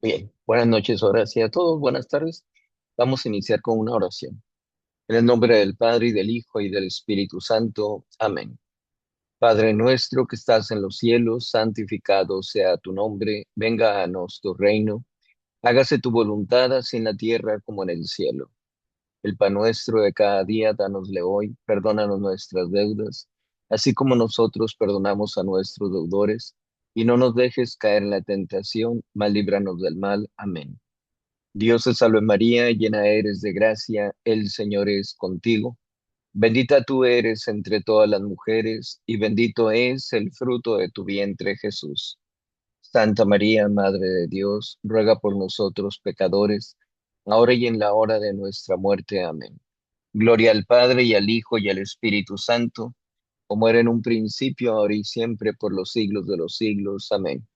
Bien, buenas noches, ahora sí a todos, buenas tardes. Vamos a iniciar con una oración. En el nombre del Padre y del Hijo y del Espíritu Santo. Amén. Padre nuestro que estás en los cielos, santificado sea tu nombre, venga a nos tu reino, hágase tu voluntad así en la tierra como en el cielo. El pan nuestro de cada día, danosle hoy, perdónanos nuestras deudas, así como nosotros perdonamos a nuestros deudores, y no nos dejes caer en la tentación, mas líbranos del mal. Amén. Dios te salve María, llena eres de gracia, el Señor es contigo. Bendita tú eres entre todas las mujeres, y bendito es el fruto de tu vientre, Jesús. Santa María, Madre de Dios, ruega por nosotros pecadores, ahora y en la hora de nuestra muerte. Amén. Gloria al Padre y al Hijo y al Espíritu Santo, como era en un principio, ahora y siempre, por los siglos de los siglos. Amén.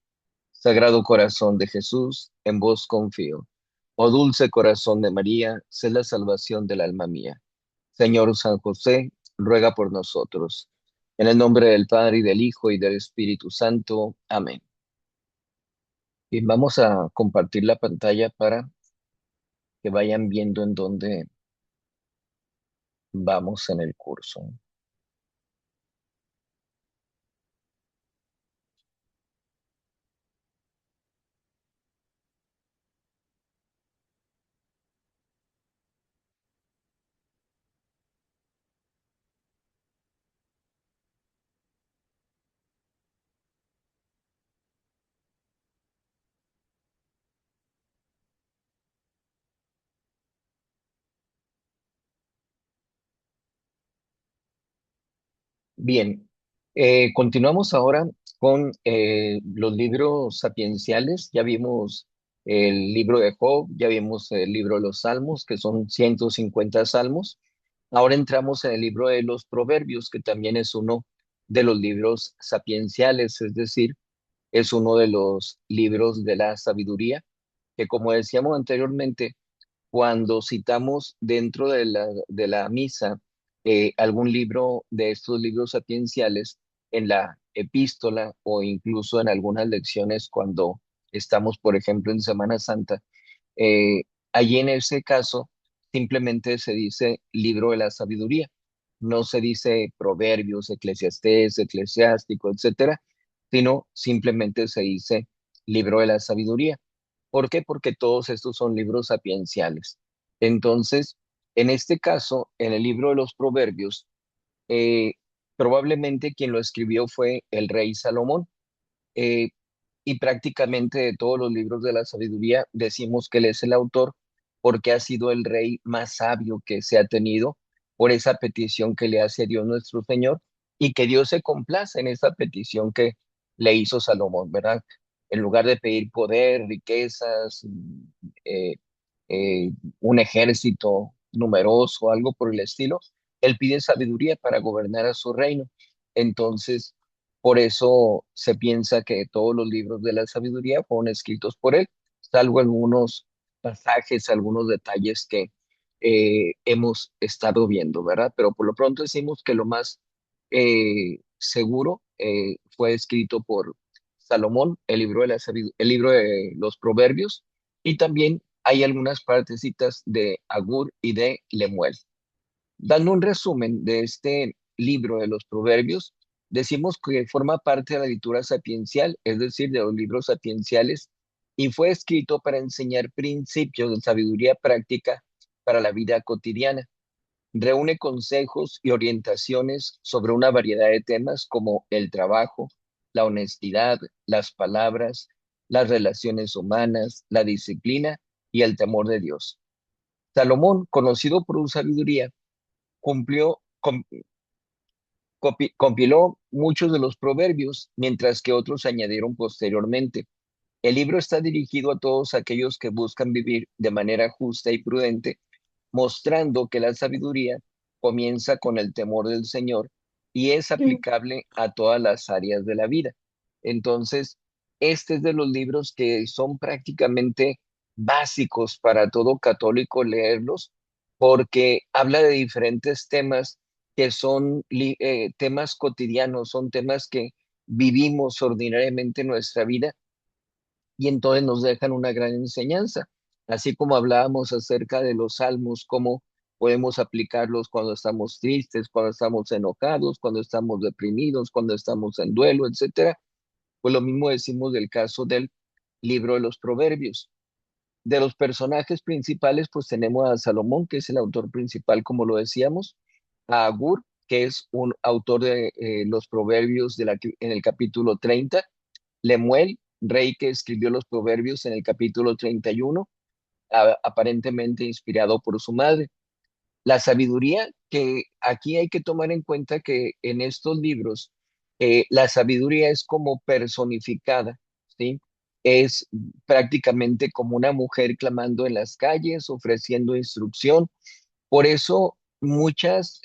Sagrado corazón de Jesús, en vos confío. Oh dulce corazón de María, sé la salvación del alma mía. Señor San José, ruega por nosotros. En el nombre del Padre y del Hijo y del Espíritu Santo. Amén. Y vamos a compartir la pantalla para que vayan viendo en dónde vamos en el curso. Bien, continuamos ahora con los libros sapienciales. Ya vimos el libro de Job, ya vimos el libro de los Salmos, que son 150 salmos. Ahora entramos en el libro de los Proverbios, que también es uno de los libros sapienciales, es decir, es uno de los libros de la sabiduría, que como decíamos anteriormente, cuando citamos dentro de la misa algún libro de estos libros sapienciales en la epístola o incluso en algunas lecciones cuando estamos, por ejemplo, en Semana Santa, eh, allí en ese caso simplemente se dice libro de la sabiduría, no se dice proverbios, eclesiastés, eclesiástico, etcétera, sino simplemente se dice libro de la sabiduría. ¿Por qué? Porque todos estos son libros sapienciales. Entonces, en este caso, en el libro de los Proverbios, eh, probablemente quien lo escribió fue el rey Salomón. eh, y prácticamente de todos los libros de la sabiduría decimos que él es el autor porque ha sido el rey más sabio que se ha tenido por esa petición que le hace a Dios nuestro Señor y que Dios se complace en esa petición que le hizo Salomón, ¿verdad? En lugar de pedir poder, riquezas, eh, eh, un ejército numeroso, algo por el estilo, él pide sabiduría para gobernar a su reino. Entonces, por eso se piensa que todos los libros de la sabiduría fueron escritos por él, salvo algunos pasajes, algunos detalles que hemos estado viendo, ¿verdad? Pero por lo pronto decimos que lo más seguro fue escrito por Salomón, el libro de el libro de los Proverbios, y también hay algunas partecitas de Agur y de Lemuel. Dando un resumen de este libro de los Proverbios, decimos que forma parte de la literatura sapiencial, es decir, de los libros sapienciales, y fue escrito para enseñar principios de sabiduría práctica para la vida cotidiana. Reúne consejos y orientaciones sobre una variedad de temas como el trabajo, la honestidad, las palabras, las relaciones humanas, la disciplina y el temor de Dios. Salomón, conocido por su sabiduría, cumplió, com- compiló muchos de los proverbios, mientras que otros se añadieron posteriormente. El libro está dirigido a todos aquellos que buscan vivir de manera justa y prudente, mostrando que la sabiduría comienza con el temor del Señor y es Mm. aplicable a todas las áreas de la vida. Entonces, este es de los libros que son prácticamente básicos para todo católico leerlos, porque habla de diferentes temas que son temas cotidianos, son temas que vivimos ordinariamente en nuestra vida y entonces nos dejan una gran enseñanza. Así como hablábamos acerca de los salmos, cómo podemos aplicarlos cuando estamos tristes, cuando estamos enojados, cuando estamos deprimidos, cuando estamos en duelo, etcétera. Pues lo mismo decimos del caso del libro de los Proverbios. De los personajes principales, pues tenemos a Salomón, que es el autor principal, como lo decíamos, a Agur, que es un autor de los Proverbios en el capítulo 30, Lemuel, rey que escribió los Proverbios en el capítulo 31, aparentemente inspirado por su madre. La sabiduría, que aquí hay que tomar en cuenta que en estos libros la sabiduría es como personificada, ¿sí? Es prácticamente como una mujer clamando en las calles, ofreciendo instrucción. Por eso muchas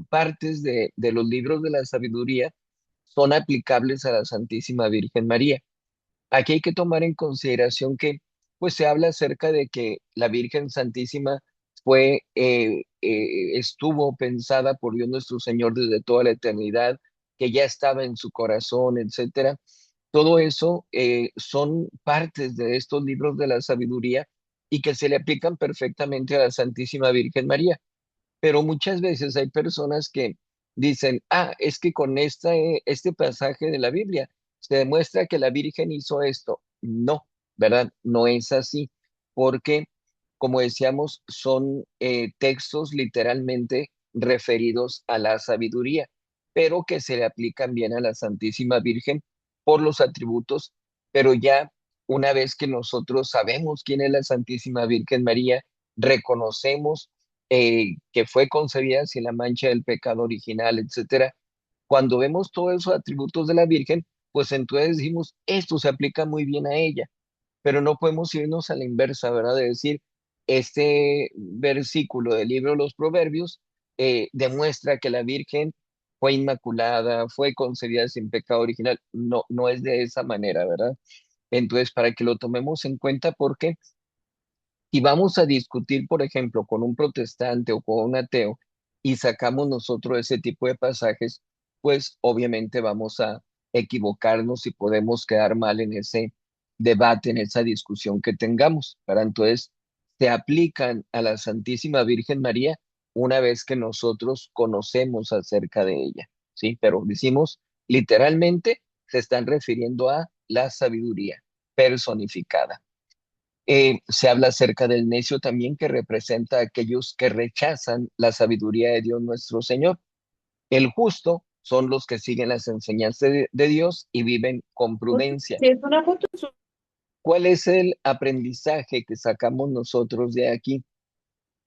partes de los libros de la sabiduría son aplicables a la Santísima Virgen María. Aquí hay que tomar en consideración que, pues se habla acerca de que la Virgen Santísima estuvo pensada por Dios nuestro Señor desde toda la eternidad, que ya estaba en su corazón, etcétera. Todo eso son partes de estos libros de la sabiduría y que se le aplican perfectamente a la Santísima Virgen María. Pero muchas veces hay personas que dicen, es que con este pasaje de la Biblia se demuestra que la Virgen hizo esto. No, ¿verdad? No es así, porque, como decíamos, son textos literalmente referidos a la sabiduría, pero que se le aplican bien a la Santísima Virgen por los atributos, pero ya una vez que nosotros sabemos quién es la Santísima Virgen María, reconocemos que fue concebida sin la mancha del pecado original, etcétera. Cuando vemos todos esos atributos de la Virgen, pues entonces decimos, esto se aplica muy bien a ella, pero no podemos irnos a la inversa, ¿verdad? De decir, este versículo del libro de los Proverbios demuestra que la Virgen fue inmaculada, fue concebida sin pecado original. No, no es de esa manera, ¿verdad? Entonces, para que lo tomemos en cuenta, porque si vamos a discutir, por ejemplo, con un protestante o con un ateo y sacamos nosotros ese tipo de pasajes, pues obviamente vamos a equivocarnos y podemos quedar mal en ese debate, en esa discusión que tengamos. Para entonces, se aplican a la Santísima Virgen María una vez que nosotros conocemos acerca de ella, ¿sí? Pero decimos, literalmente, se están refiriendo a la sabiduría personificada. Se habla acerca del necio también, que representa a aquellos que rechazan la sabiduría de Dios nuestro Señor. El justo son los que siguen las enseñanzas de Dios y viven con prudencia. Si es una foto, ¿Cuál es el aprendizaje que sacamos nosotros de aquí?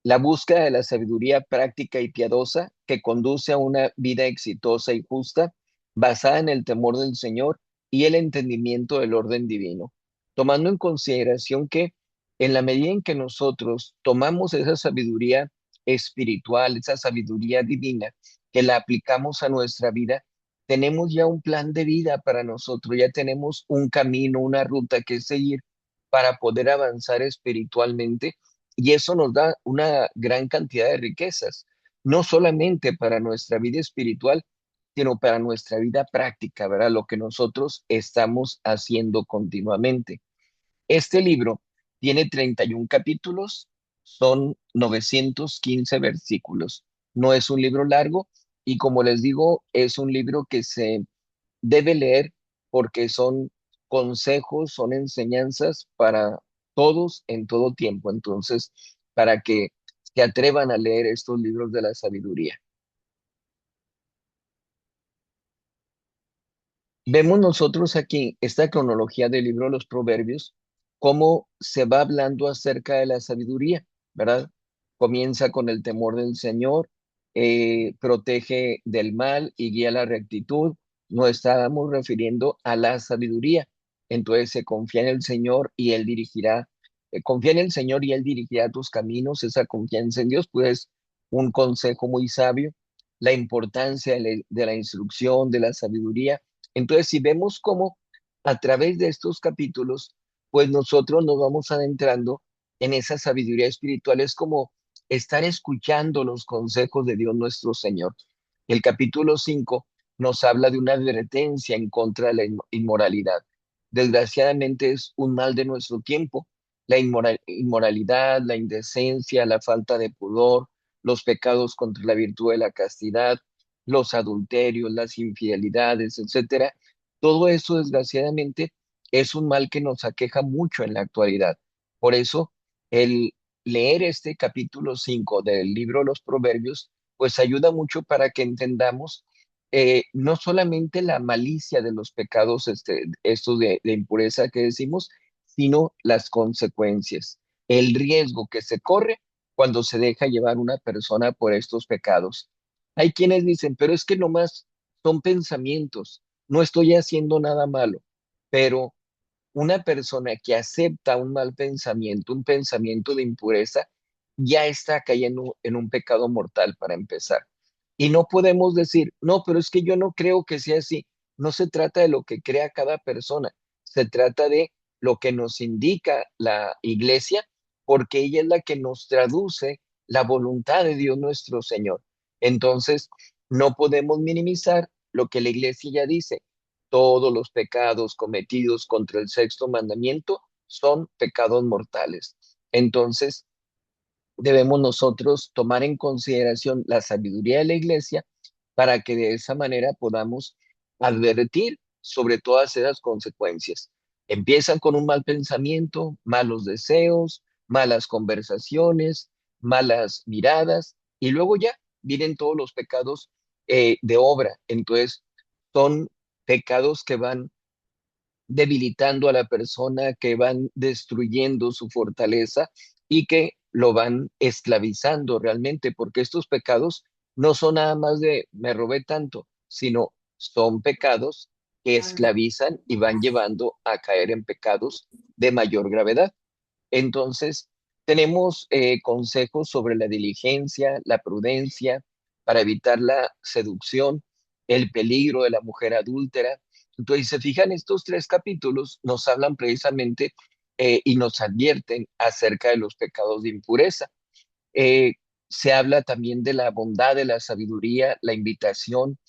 La búsqueda de la sabiduría práctica y piadosa que conduce a una vida exitosa y justa, basada en el temor del Señor y el entendimiento del orden divino, tomando en consideración que en la medida en que nosotros tomamos esa sabiduría espiritual, esa sabiduría divina, que la aplicamos a nuestra vida, tenemos ya un plan de vida para nosotros, ya tenemos un camino, una ruta que seguir para poder avanzar espiritualmente, y eso nos da una gran cantidad de riquezas, no solamente para nuestra vida espiritual, sino para nuestra vida práctica, ¿verdad? Lo que nosotros estamos haciendo continuamente. Este libro tiene 31 capítulos, son 915 versículos. No es un libro largo y, como les digo, es un libro que se debe leer porque son consejos, son enseñanzas para todos en todo tiempo. Entonces, para que se atrevan a leer estos libros de la sabiduría. Vemos nosotros aquí esta cronología del libro de los Proverbios, cómo se va hablando acerca de la sabiduría, ¿verdad? Comienza con el temor del Señor, protege del mal y guía la rectitud. Nos estábamos refiriendo a la sabiduría. Entonces se confía en el Señor y Él dirigirá, confía en el Señor y Él dirigirá tus caminos. Esa confianza en Dios, pues, un consejo muy sabio. La importancia de la instrucción, de la sabiduría. Entonces, si vemos cómo a través de estos capítulos, pues nosotros nos vamos adentrando en esa sabiduría espiritual, es como estar escuchando los consejos de Dios nuestro Señor. El capítulo 5 nos habla de una advertencia en contra de la inmoralidad. desgraciadamente es un mal de nuestro tiempo. La inmoralidad, la indecencia, la falta de pudor, los pecados contra la virtud de la castidad, los adulterios, las infidelidades, etcétera. Todo eso, desgraciadamente, es un mal que nos aqueja mucho en la actualidad. Por eso, el leer este capítulo 5 del libro de los Proverbios, pues ayuda mucho para que entendamos no solamente la malicia de los pecados, estos de impureza que decimos, sino las consecuencias, el riesgo que se corre cuando se deja llevar una persona por estos pecados. Hay quienes dicen, pero es que nomás son pensamientos, no estoy haciendo nada malo, pero una persona que acepta un mal pensamiento, un pensamiento de impureza, ya está cayendo en un pecado mortal para empezar. Y no podemos decir, no, pero es que yo no creo que sea así. No se trata de lo que crea cada persona, se trata de lo que nos indica la iglesia, porque ella es la que nos traduce la voluntad de Dios nuestro Señor. Entonces, no podemos minimizar lo que la iglesia ya dice. Todos los pecados cometidos contra el sexto mandamiento son pecados mortales. Entonces, debemos nosotros tomar en consideración la sabiduría de la iglesia para que de esa manera podamos advertir sobre todas esas consecuencias. Empiezan con un mal pensamiento, malos deseos, malas conversaciones, malas miradas, y luego ya vienen todos los pecados de obra. Entonces, son pecados que van debilitando a la persona, que van destruyendo su fortaleza y que lo van esclavizando realmente, porque estos pecados no son nada más de me robé tanto, sino son pecados que esclavizan y van llevando a caer en pecados de mayor gravedad. Entonces, tenemos consejos sobre la diligencia, la prudencia, para evitar la seducción, el peligro de la mujer adúltera. Entonces, si se fijan, estos tres capítulos nos hablan precisamente y nos advierten acerca de los pecados de impureza. Eh, Se habla también de la bondad de la sabiduría, la invitación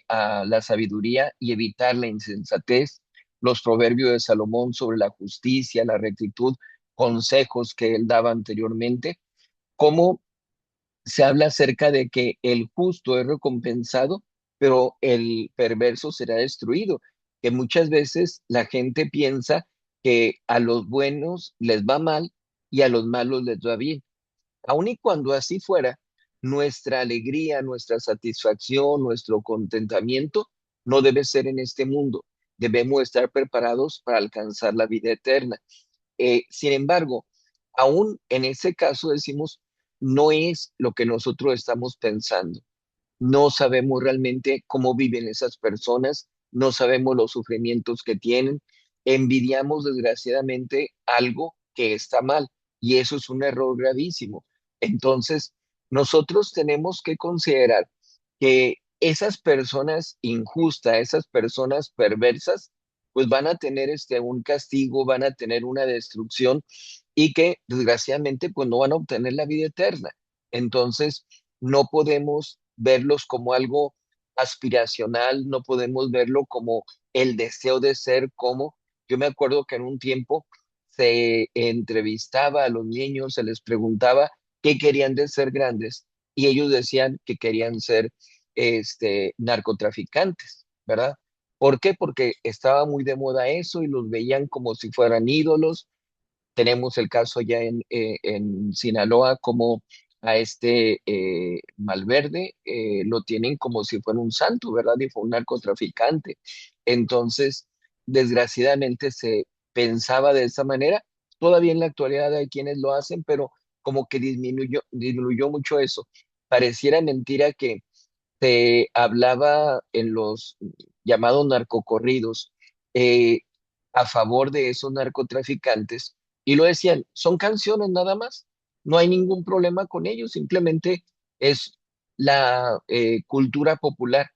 a la sabiduría y evitar la insensatez, los proverbios de Salomón sobre la justicia, la rectitud, consejos que él daba anteriormente, cómo se habla acerca de que el justo es recompensado, pero el perverso será destruido, que muchas veces la gente piensa que a los buenos les va mal y a los malos les va bien. Aun y cuando así fuera, nuestra alegría, nuestra satisfacción, nuestro contentamiento no debe ser en este mundo. Debemos estar preparados para alcanzar la vida eterna. Sin embargo, aún en ese caso decimos, no es lo que nosotros estamos pensando. No sabemos realmente cómo viven esas personas, no sabemos los sufrimientos que tienen, envidiamos desgraciadamente algo que está mal y eso es un error gravísimo. Entonces, nosotros tenemos que considerar que esas personas injustas, esas personas perversas, pues van a tener un castigo, van a tener una destrucción y que desgraciadamente pues no van a obtener la vida eterna. Entonces, no podemos verlos como algo aspiracional, no podemos verlo como el deseo de ser como. Yo me acuerdo que en un tiempo se entrevistaba a los niños, se les preguntaba qué querían de ser grandes y ellos decían que querían ser narcotraficantes, ¿verdad? ¿Por qué? Porque estaba muy de moda eso y los veían como si fueran ídolos. Tenemos el caso ya en Sinaloa, como a Malverde lo tienen como si fuera un santo, ¿verdad? Y fue un narcotraficante. Entonces, desgraciadamente se pensaba de esa manera. Todavía en la actualidad hay quienes lo hacen, pero como que disminuyó mucho eso. Pareciera mentira que se hablaba en los llamados narcocorridos eh, a favor de esos narcotraficantes y lo decían, son canciones nada más, no hay ningún problema con ellos, simplemente es la cultura popular.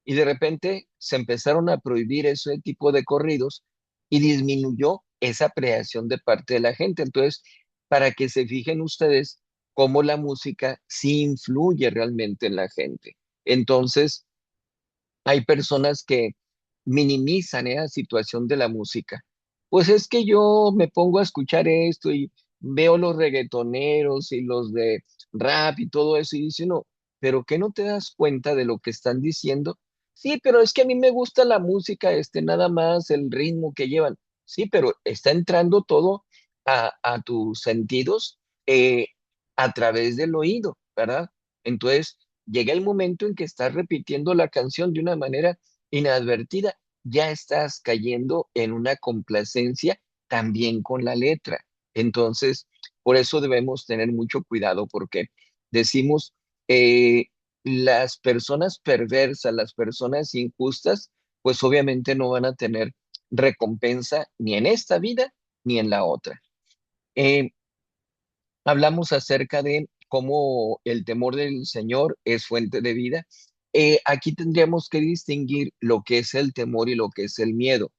Y de repente se empezaron a prohibir ese tipo de corridos y disminuyó esa apreciación de parte de la gente. Entonces, para que se fijen ustedes cómo la música sí influye realmente en la gente. Entonces, hay personas que minimizan esa situación de la música. Pues es que yo me pongo a escuchar esto y veo los reggaetoneros y los de rap y todo eso y dice no, pero ¿qué no te das cuenta de lo que están diciendo? Sí, pero es que a mí me gusta la música, nada más el ritmo que llevan. Sí, pero está entrando todo a tus sentidos eh, a través del oído, ¿verdad? Entonces, llega el momento en que estás repitiendo la canción de una manera inadvertida, ya estás cayendo en una complacencia también con la letra. Entonces, por eso debemos tener mucho cuidado porque decimos, eh, las personas perversas, las personas injustas, pues obviamente no van a tener recompensa ni en esta vida ni en la otra. Eh, Hablamos acerca de cómo el temor del Señor es fuente de vida. Aquí tendríamos que distinguir lo que es el temor y lo que es el miedo.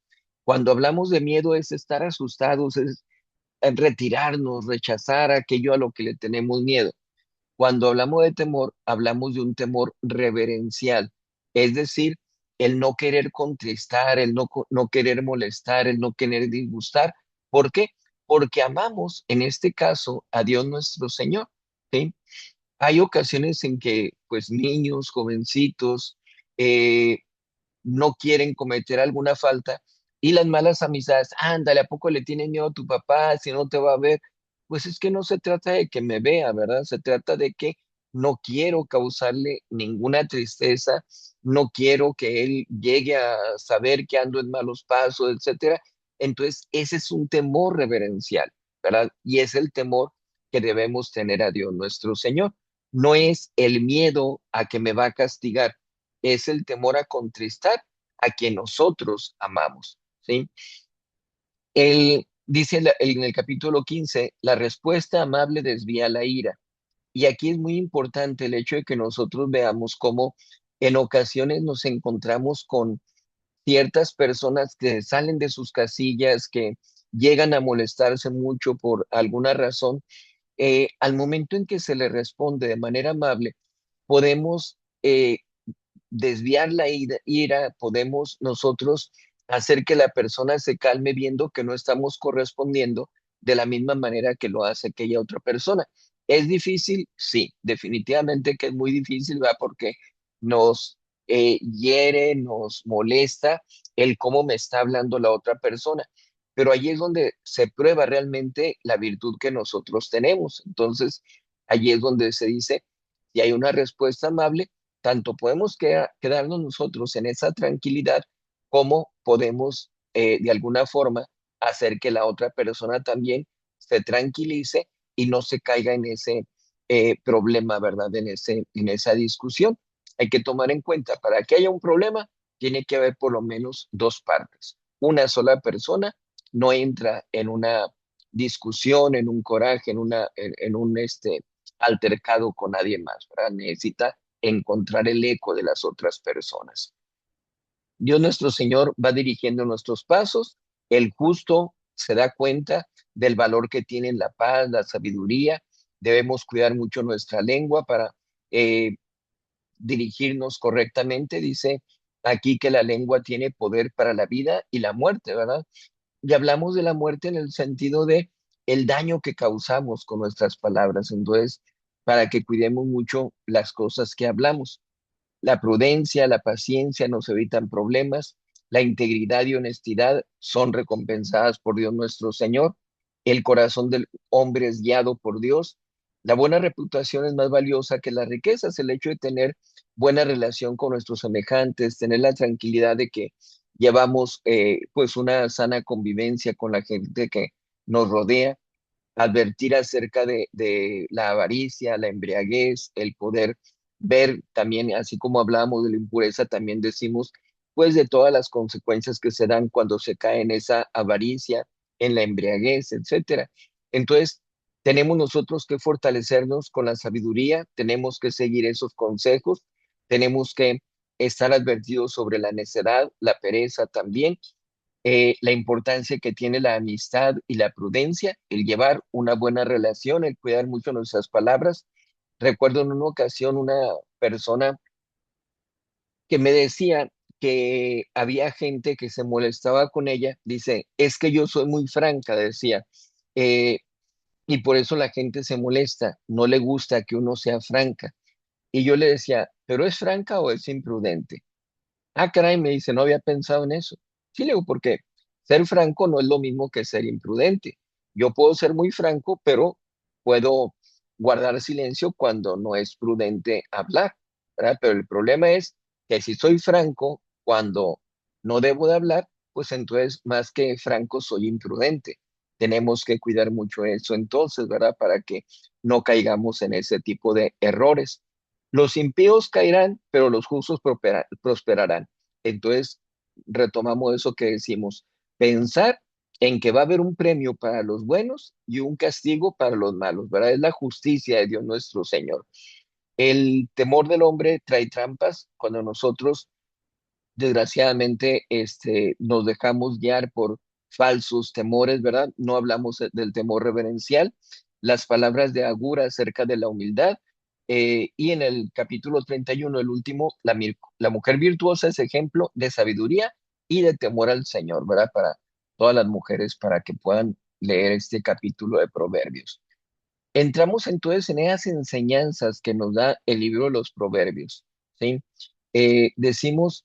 Cuando hablamos de miedo es estar asustados, es retirarnos, rechazar aquello a lo que le tenemos miedo. Cuando hablamos de temor, hablamos de un temor reverencial, es decir, el no querer contristar, el no querer molestar, el no querer disgustar. ¿Por qué? Porque amamos, en este caso, a Dios nuestro Señor. ¿Sí? Hay ocasiones en que, pues, niños, jovencitos, eh, no quieren cometer alguna falta y las malas amistades, ándale, ¿a poco le tienes miedo a tu papá si no te va a ver? Pues es que no se trata de que me vea, ¿verdad? Se trata de que no quiero causarle ninguna tristeza, no quiero que él llegue a saber que ando en malos pasos, etcétera. Entonces, ese es un temor reverencial, ¿verdad? Y es el temor que debemos tener a Dios nuestro Señor. No es el miedo a que me va a castigar, es el temor a contristar a quien nosotros amamos, ¿sí? Él dice en el capítulo 15, la respuesta amable desvía la ira. Y aquí es muy importante el hecho de que nosotros veamos cómo en ocasiones nos encontramos con ciertas personas que salen de sus casillas, que llegan a molestarse mucho por alguna razón. Al momento en que se le responde de manera amable, podemos desviar la ira, podemos nosotros hacer que la persona se calme viendo que no estamos correspondiendo de la misma manera que lo hace aquella otra persona. ¿Es difícil? Sí, definitivamente que es muy difícil, ¿va? Porque nos hiere, nos molesta el cómo me está hablando la otra persona. Pero allí es donde se prueba realmente la virtud que nosotros tenemos. Entonces, allí es donde se dice, si hay una respuesta amable, tanto podemos quedarnos nosotros en esa tranquilidad como podemos de alguna forma hacer que la otra persona también se tranquilice y no se caiga en ese problema, ¿verdad? En esa discusión. Hay que tomar en cuenta, para que haya un problema, tiene que haber por lo menos dos partes. Una sola persona no entra en una discusión, en un coraje, en un altercado con nadie más, ¿verdad? Necesita encontrar el eco de las otras personas. Dios nuestro Señor va dirigiendo nuestros pasos, el justo se da cuenta del valor que tiene la paz, la sabiduría, debemos cuidar mucho nuestra lengua para eh, dirigirnos correctamente. Dice aquí que la lengua tiene poder para la vida y la muerte, ¿verdad? Y hablamos de la muerte en el sentido de el daño que causamos con nuestras palabras. Entonces, para que cuidemos mucho las cosas que hablamos. La prudencia, la paciencia nos evitan problemas, la integridad y honestidad son recompensadas por Dios nuestro Señor, el corazón del hombre es guiado por Dios, la buena reputación es más valiosa que las riquezas, el hecho de tener buena relación con nuestros semejantes, tener la tranquilidad de que llevamos pues una sana convivencia con la gente que nos rodea, advertir acerca de la avaricia, la embriaguez, el poder ver también, así como hablábamos de la impureza, también decimos, pues de todas las consecuencias que se dan cuando se cae en esa avaricia, en la embriaguez, etcétera. Entonces, tenemos nosotros que fortalecernos con la sabiduría, tenemos que seguir esos consejos, tenemos que estar advertidos sobre la necedad, la pereza también, la importancia que tiene la amistad y la prudencia, el llevar una buena relación, el cuidar mucho nuestras palabras. Recuerdo en una ocasión una persona que me decía que había gente que se molestaba con ella. Dice, es que yo soy muy franca, decía, eh, y por eso la gente se molesta, no le gusta que uno sea franca. Y yo le decía, ¿pero es franca o es imprudente? Ah, caray, me dice, no había pensado en eso. Sí, le digo, porque ser franco no es lo mismo que ser imprudente. Yo puedo ser muy franco, pero puedo guardar silencio cuando no es prudente hablar, ¿verdad? Pero el problema es que si soy franco cuando no debo de hablar, pues entonces más que franco soy imprudente. Tenemos que cuidar mucho eso entonces, ¿verdad? Para que no caigamos en ese tipo de errores. Los impíos caerán, pero los justos prosperarán. Entonces, retomamos eso que decimos, pensar en que va a haber un premio para los buenos y un castigo para los malos, ¿verdad? Es la justicia de Dios nuestro Señor. El temor del hombre trae trampas cuando nosotros desgraciadamente nos dejamos guiar por falsos temores, ¿verdad? No hablamos del temor reverencial, las palabras de Agura acerca de la humildad. Y en el capítulo 31, el último, la mujer virtuosa es ejemplo de sabiduría y de temor al Señor, ¿verdad? Para todas las mujeres, para que puedan leer este capítulo de Proverbios. Entramos entonces en esas enseñanzas que nos da el libro de los Proverbios, ¿sí? Decimos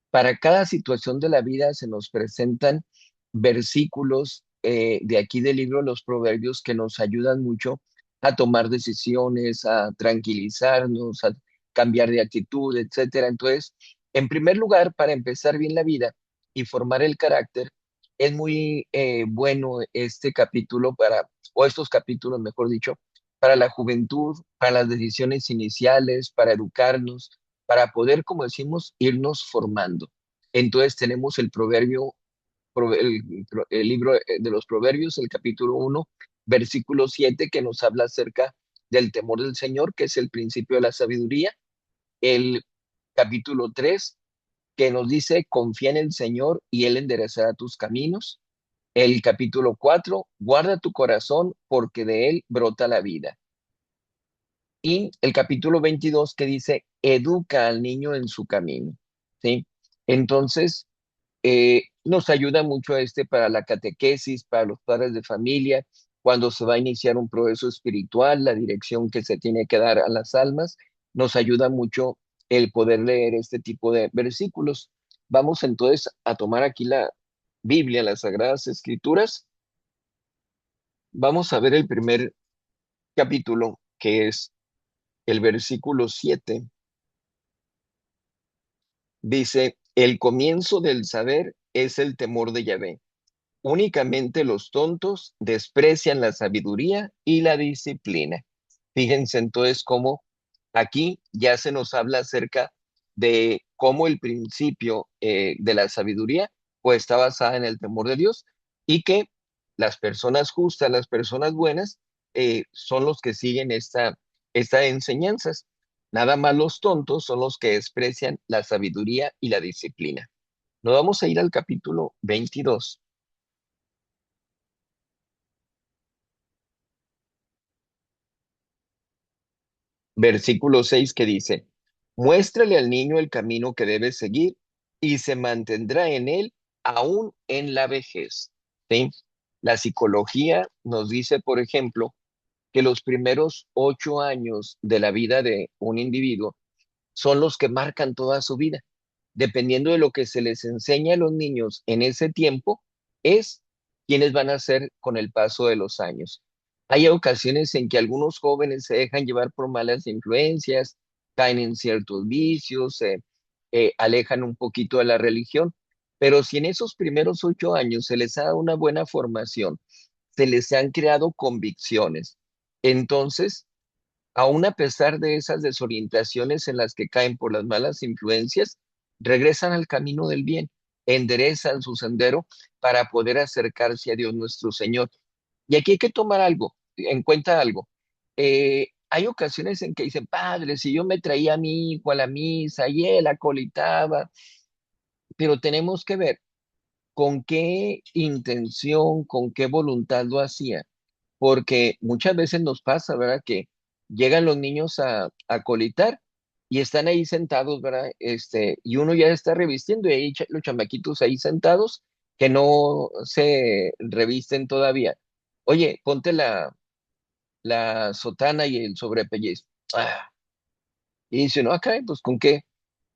para cada situación de la vida se nos presentan versículos de aquí del libro de los Proverbios que nos ayudan mucho a tomar decisiones, a tranquilizarnos, a cambiar de actitud, etcétera. Entonces, en primer lugar, para empezar bien la vida y formar el carácter, es muy bueno este capítulo o estos capítulos, mejor dicho, para la juventud, para las decisiones iniciales, para educarnos, para poder, como decimos, irnos formando. Entonces tenemos el el libro de los Proverbios, el capítulo 1, versículo 7, que nos habla acerca del temor del Señor, que es el principio de la sabiduría. El capítulo 3, que nos dice, confía en el Señor y Él enderezará tus caminos. El capítulo 4, guarda tu corazón porque de él brota la vida. Y el capítulo 22 que dice, educa al niño en su camino, ¿sí? Entonces, nos ayuda mucho para la catequesis, para los padres de familia, cuando se va a iniciar un proceso espiritual, la dirección que se tiene que dar a las almas, nos ayuda mucho el poder leer este tipo de versículos. Vamos entonces a tomar aquí la Biblia, las Sagradas Escrituras. Vamos a ver el primer capítulo, que es el versículo 7. Dice, el comienzo del saber es el temor de Yahvé. Únicamente los tontos desprecian la sabiduría y la disciplina. Fíjense entonces cómo aquí ya se nos habla acerca de cómo el principio de la sabiduría pues está basada en el temor de Dios y que las personas justas, las personas buenas, son los que siguen esta enseñanzas. Nada más los tontos son los que desprecian la sabiduría y la disciplina. Nos vamos a ir al capítulo 22. Versículo 6 que dice, muéstrale al niño el camino que debe seguir y se mantendrá en él aún en la vejez. ¿Sí? La psicología nos dice, por ejemplo, que los primeros 8 años de la vida de un individuo son los que marcan toda su vida. Dependiendo de lo que se les enseña a los niños en ese tiempo, es quienes van a ser con el paso de los años. Hay ocasiones en que algunos jóvenes se dejan llevar por malas influencias, caen en ciertos vicios, se alejan un poquito de la religión, pero si en esos primeros 8 años se les ha dado una buena formación, se les han creado convicciones, entonces aún a pesar de esas desorientaciones en las que caen por las malas influencias, regresan al camino del bien, enderezan su sendero para poder acercarse a Dios nuestro Señor. Y aquí hay que tomar en cuenta algo. Hay ocasiones en que dicen, padre, si yo me traía a mi hijo a la misa y él acolitaba, pero tenemos que ver con qué intención, con qué voluntad lo hacía, porque muchas veces nos pasa, ¿verdad? Que llegan los niños a colitar y están ahí sentados, ¿verdad? Y uno ya está revistiendo y hay los chamaquitos ahí sentados que no se revisten todavía. Oye, ponte la sotana y el sobrepelliz. Ah, y dice, no, acá, pues con qué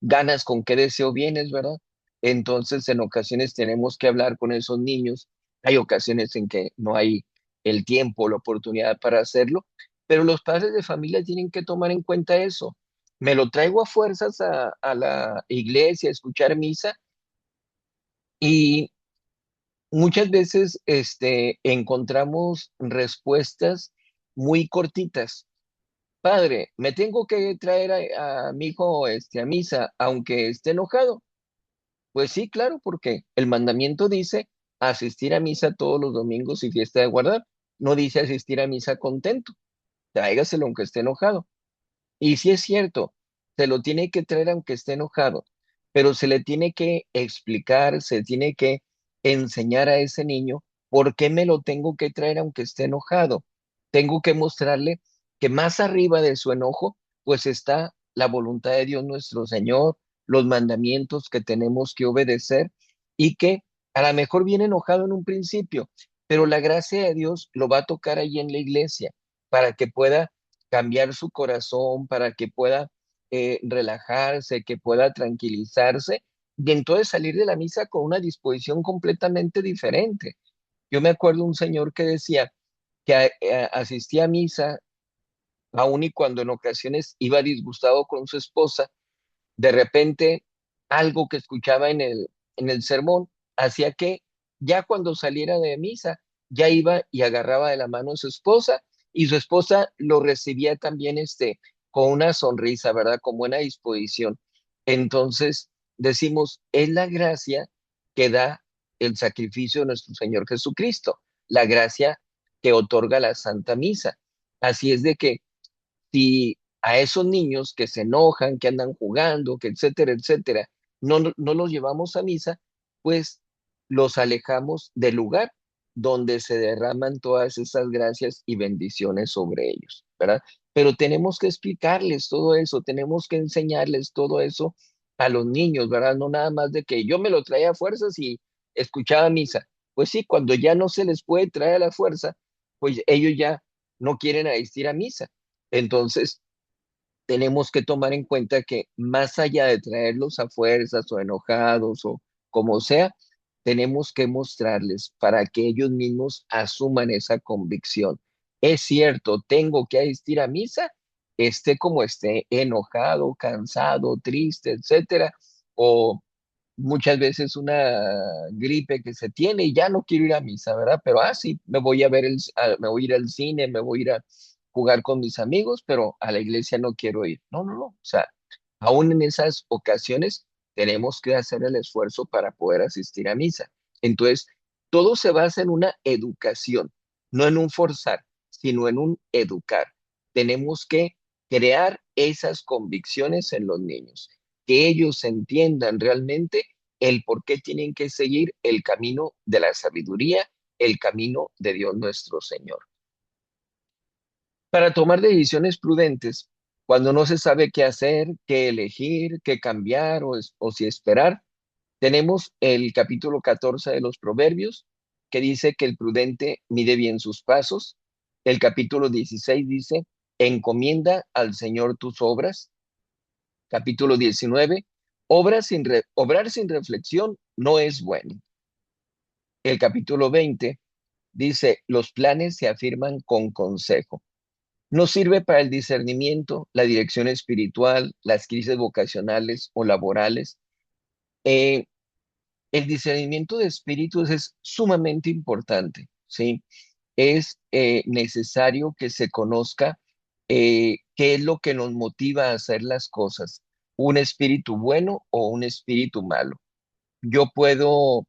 ganas, con qué deseo vienes, ¿verdad? Entonces, en ocasiones tenemos que hablar con esos niños. Hay ocasiones en que no hay el tiempo, la oportunidad para hacerlo, pero los padres de familia tienen que tomar en cuenta eso. Me lo traigo a fuerzas a la iglesia, a escuchar misa, y muchas veces encontramos respuestas muy cortitas. Padre, me tengo que traer a mi hijo a misa, aunque esté enojado. Pues sí, claro, porque el mandamiento dice asistir a misa todos los domingos y fiesta de guardar. No dice asistir a misa contento. Tráigaselo aunque esté enojado. Y sí es cierto, se lo tiene que traer aunque esté enojado, pero se le tiene que explicar, se tiene que enseñar a ese niño por qué me lo tengo que traer aunque esté enojado. Tengo que mostrarle que más arriba de su enojo, pues está la voluntad de Dios nuestro Señor, los mandamientos que tenemos que obedecer y que a lo mejor viene enojado en un principio, pero la gracia de Dios lo va a tocar ahí en la iglesia para que pueda cambiar su corazón, para que pueda relajarse, que pueda tranquilizarse y entonces salir de la misa con una disposición completamente diferente. Yo me acuerdo un señor que decía que asistía a misa aun y cuando en ocasiones iba disgustado con su esposa, de repente algo que escuchaba en el sermón hacía que ya cuando saliera de misa, ya iba y agarraba de la mano a su esposa y su esposa lo recibía también con una sonrisa, ¿verdad? Con buena disposición. Entonces, decimos, es la gracia que da el sacrificio de nuestro Señor Jesucristo, la gracia que otorga la Santa Misa. Así es de que si a esos niños que se enojan, que andan jugando, que etcétera, etcétera, no los llevamos a misa, pues los alejamos del lugar donde se derraman todas esas gracias y bendiciones sobre ellos, ¿verdad? Pero tenemos que explicarles todo eso, tenemos que enseñarles todo eso a los niños, ¿verdad? No nada más de que yo me lo traía a fuerzas y escuchaba misa. Pues sí, cuando ya no se les puede traer a la fuerza, pues ellos ya no quieren asistir a misa. Entonces, tenemos que tomar en cuenta que más allá de traerlos a fuerzas o enojados o como sea, tenemos que mostrarles para que ellos mismos asuman esa convicción. Es cierto, tengo que asistir a misa, esté como esté, enojado, cansado, triste, etcétera, o muchas veces una gripe que se tiene y ya no quiero ir a misa, ¿verdad? Pero sí, me voy a ver me voy a ir al cine, me voy a ir a jugar con mis amigos, pero a la iglesia no quiero ir. No, no, no. O sea, aún en esas ocasiones tenemos que hacer el esfuerzo para poder asistir a misa. Entonces, todo se basa en una educación, no en un forzar, sino en un educar. Tenemos que crear esas convicciones en los niños, que ellos entiendan realmente el por qué tienen que seguir el camino de la sabiduría, el camino de Dios nuestro Señor. Para tomar decisiones prudentes, cuando no se sabe qué hacer, qué elegir, qué cambiar o si esperar, tenemos el capítulo 14 de los Proverbios, que dice que el prudente mide bien sus pasos. El capítulo 16 dice, encomienda al Señor tus obras. Capítulo 19, obrar sin reflexión no es bueno. El capítulo 20 dice, los planes se afirman con consejo. No sirve para el discernimiento, la dirección espiritual, las crisis vocacionales o laborales. Eh, el discernimiento de espíritus es sumamente importante, ¿sí? Es necesario que se conozca qué es lo que nos motiva a hacer las cosas, un espíritu bueno o un espíritu malo. Yo puedo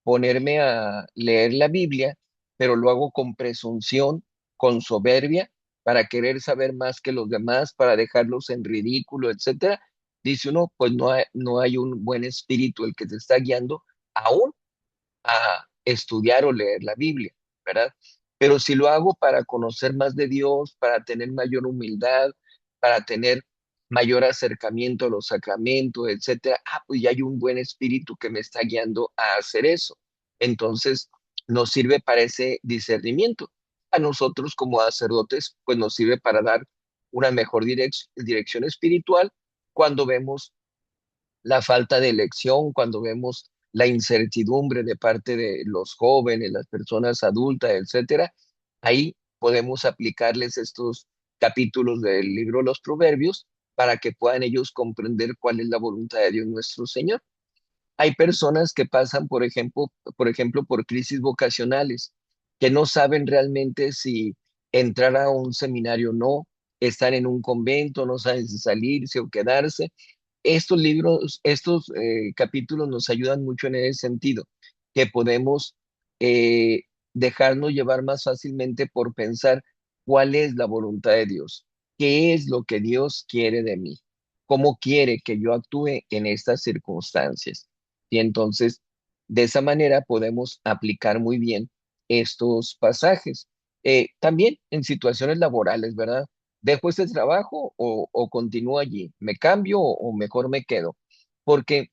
ponerme a leer la Biblia, pero lo hago con presunción, con soberbia, para querer saber más que los demás, para dejarlos en ridículo, etcétera. Dice uno, pues no hay un buen espíritu el que te está guiando aún a estudiar o leer la Biblia, ¿verdad? Pero si lo hago para conocer más de Dios, para tener mayor humildad, para tener mayor acercamiento a los sacramentos, etcétera. Ah, pues ya hay un buen espíritu que me está guiando a hacer eso. Entonces, nos sirve para ese discernimiento. A nosotros como sacerdotes, pues nos sirve para dar una mejor dirección espiritual cuando vemos la falta de elección, cuando vemos la incertidumbre de parte de los jóvenes, las personas adultas, etcétera. Ahí podemos aplicarles estos capítulos del libro de los Proverbios para que puedan ellos comprender cuál es la voluntad de Dios nuestro Señor. Hay personas que pasan, por ejemplo, por crisis vocacionales, que no saben realmente si entrar a un seminario o no, están en un convento, no saben si salirse o quedarse. Estos libros, estos capítulos nos ayudan mucho en ese sentido, que podemos eh, dejarnos llevar más fácilmente por pensar cuál es la voluntad de Dios, qué es lo que Dios quiere de mí, cómo quiere que yo actúe en estas circunstancias. Y entonces, de esa manera podemos aplicar muy bien estos pasajes. También en situaciones laborales, ¿verdad? ¿Dejo este trabajo o continúo allí? ¿Me cambio o mejor me quedo? Porque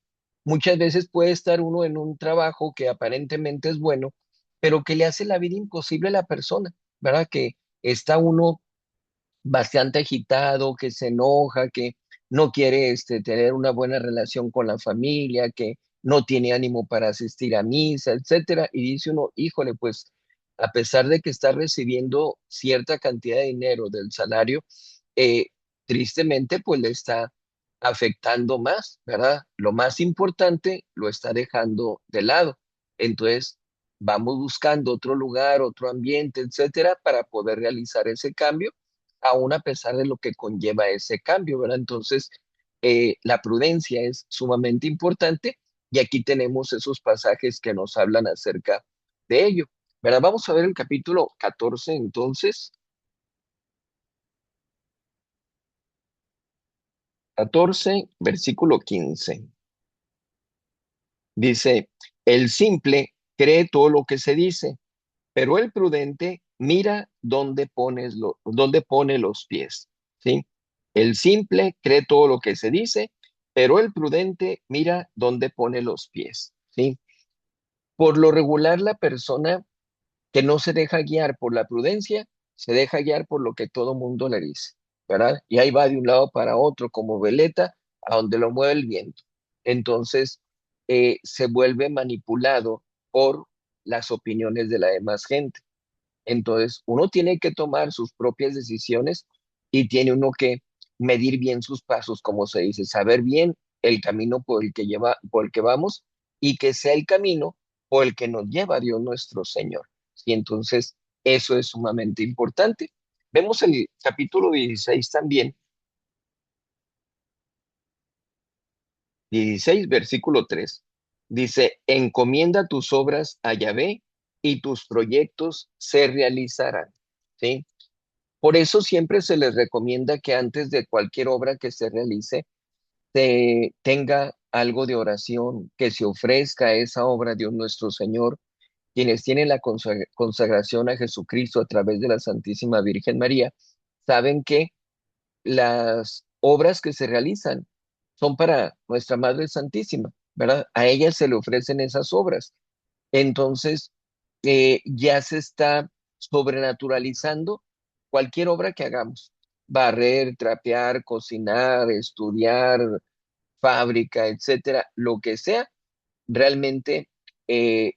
muchas veces puede estar uno en un trabajo que aparentemente es bueno, pero que le hace la vida imposible a la persona, ¿verdad? Que está uno bastante agitado, que se enoja, que no quiere tener una buena relación con la familia, que no tiene ánimo para asistir a misa, etcétera. Y dice uno, híjole, pues a pesar de que está recibiendo cierta cantidad de dinero del salario, eh, tristemente pues le está afectando más, ¿verdad? Lo más importante lo está dejando de lado. Entonces, vamos buscando otro lugar, otro ambiente, etcétera, para poder realizar ese cambio aún a pesar de lo que conlleva ese cambio, ¿verdad? Entonces, la prudencia es sumamente importante y aquí tenemos esos pasajes que nos hablan acerca de ello, ¿verdad? Vamos a ver el capítulo 14, entonces, 14, versículo 15. Dice, el simple cree todo lo que se dice, pero el prudente mira dónde pone los pies, ¿sí? El simple cree todo lo que se dice, pero el prudente mira dónde pone los pies, ¿sí? Por lo regular, la persona que no se deja guiar por la prudencia, se deja guiar por lo que todo mundo le dice, ¿verdad? Y ahí va de un lado para otro como veleta a donde lo mueve el viento. Entonces, se vuelve manipulado por las opiniones de la demás gente. Entonces, uno tiene que tomar sus propias decisiones y tiene uno que medir bien sus pasos, como se dice, saber bien el camino por el que vamos y que sea el camino por el que nos lleva Dios nuestro Señor. Y entonces, eso es sumamente importante. Vemos el capítulo 16 también, 16 versículo 3. Dice, encomienda tus obras a Yahvé y tus proyectos se realizarán. ¿Sí? Por eso siempre se les recomienda que antes de cualquier obra que se realice, se tenga algo de oración, que se ofrezca esa obra a Dios nuestro Señor. Quienes tienen la consagración a Jesucristo a través de la Santísima Virgen María, saben que las obras que se realizan son para nuestra Madre Santísima, ¿verdad? A ella se le ofrecen esas obras. Entonces, ya se está sobrenaturalizando cualquier obra que hagamos. Barrer, trapear, cocinar, estudiar, fábrica, etcétera, lo que sea, realmente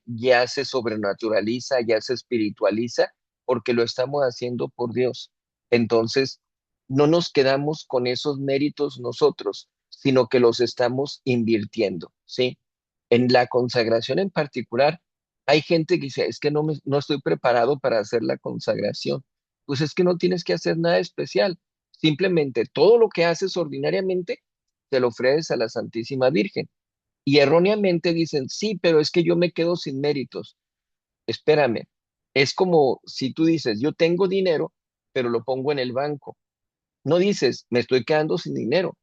ya se sobrenaturaliza, ya se espiritualiza, porque lo estamos haciendo por Dios. Entonces, no nos quedamos con esos méritos nosotros, sino que los estamos invirtiendo, ¿sí? En la consagración en particular, hay gente que dice, es que no estoy preparado para hacer la consagración. Pues es que no tienes que hacer nada especial. Simplemente todo lo que haces ordinariamente, te lo ofreces a la Santísima Virgen. Y erróneamente dicen, sí, pero es que yo me quedo sin méritos. Espérame, es como si tú dices, yo tengo dinero, pero lo pongo en el banco. No dices, me estoy quedando sin dinero.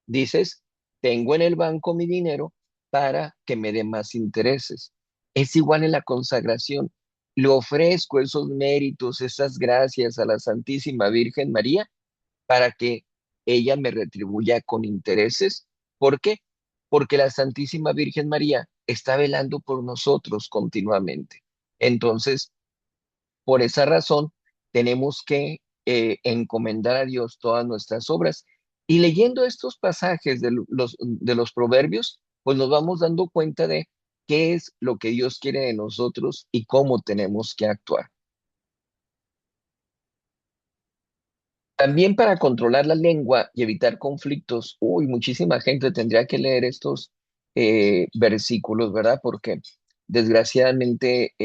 Dices, tengo en el banco mi dinero para que me dé más intereses. Es igual en la consagración. Le ofrezco esos méritos, esas gracias a la Santísima Virgen María para que ella me retribuya con intereses. ¿Por qué? Porque la Santísima Virgen María está velando por nosotros continuamente. Entonces, por esa razón, tenemos que encomendar a Dios todas nuestras obras. Y leyendo estos pasajes de los proverbios, pues nos vamos dando cuenta de qué es lo que Dios quiere de nosotros y cómo tenemos que actuar. También para controlar la lengua y evitar conflictos, uy, muchísima gente tendría que leer estos versículos, ¿verdad? Porque desgraciadamente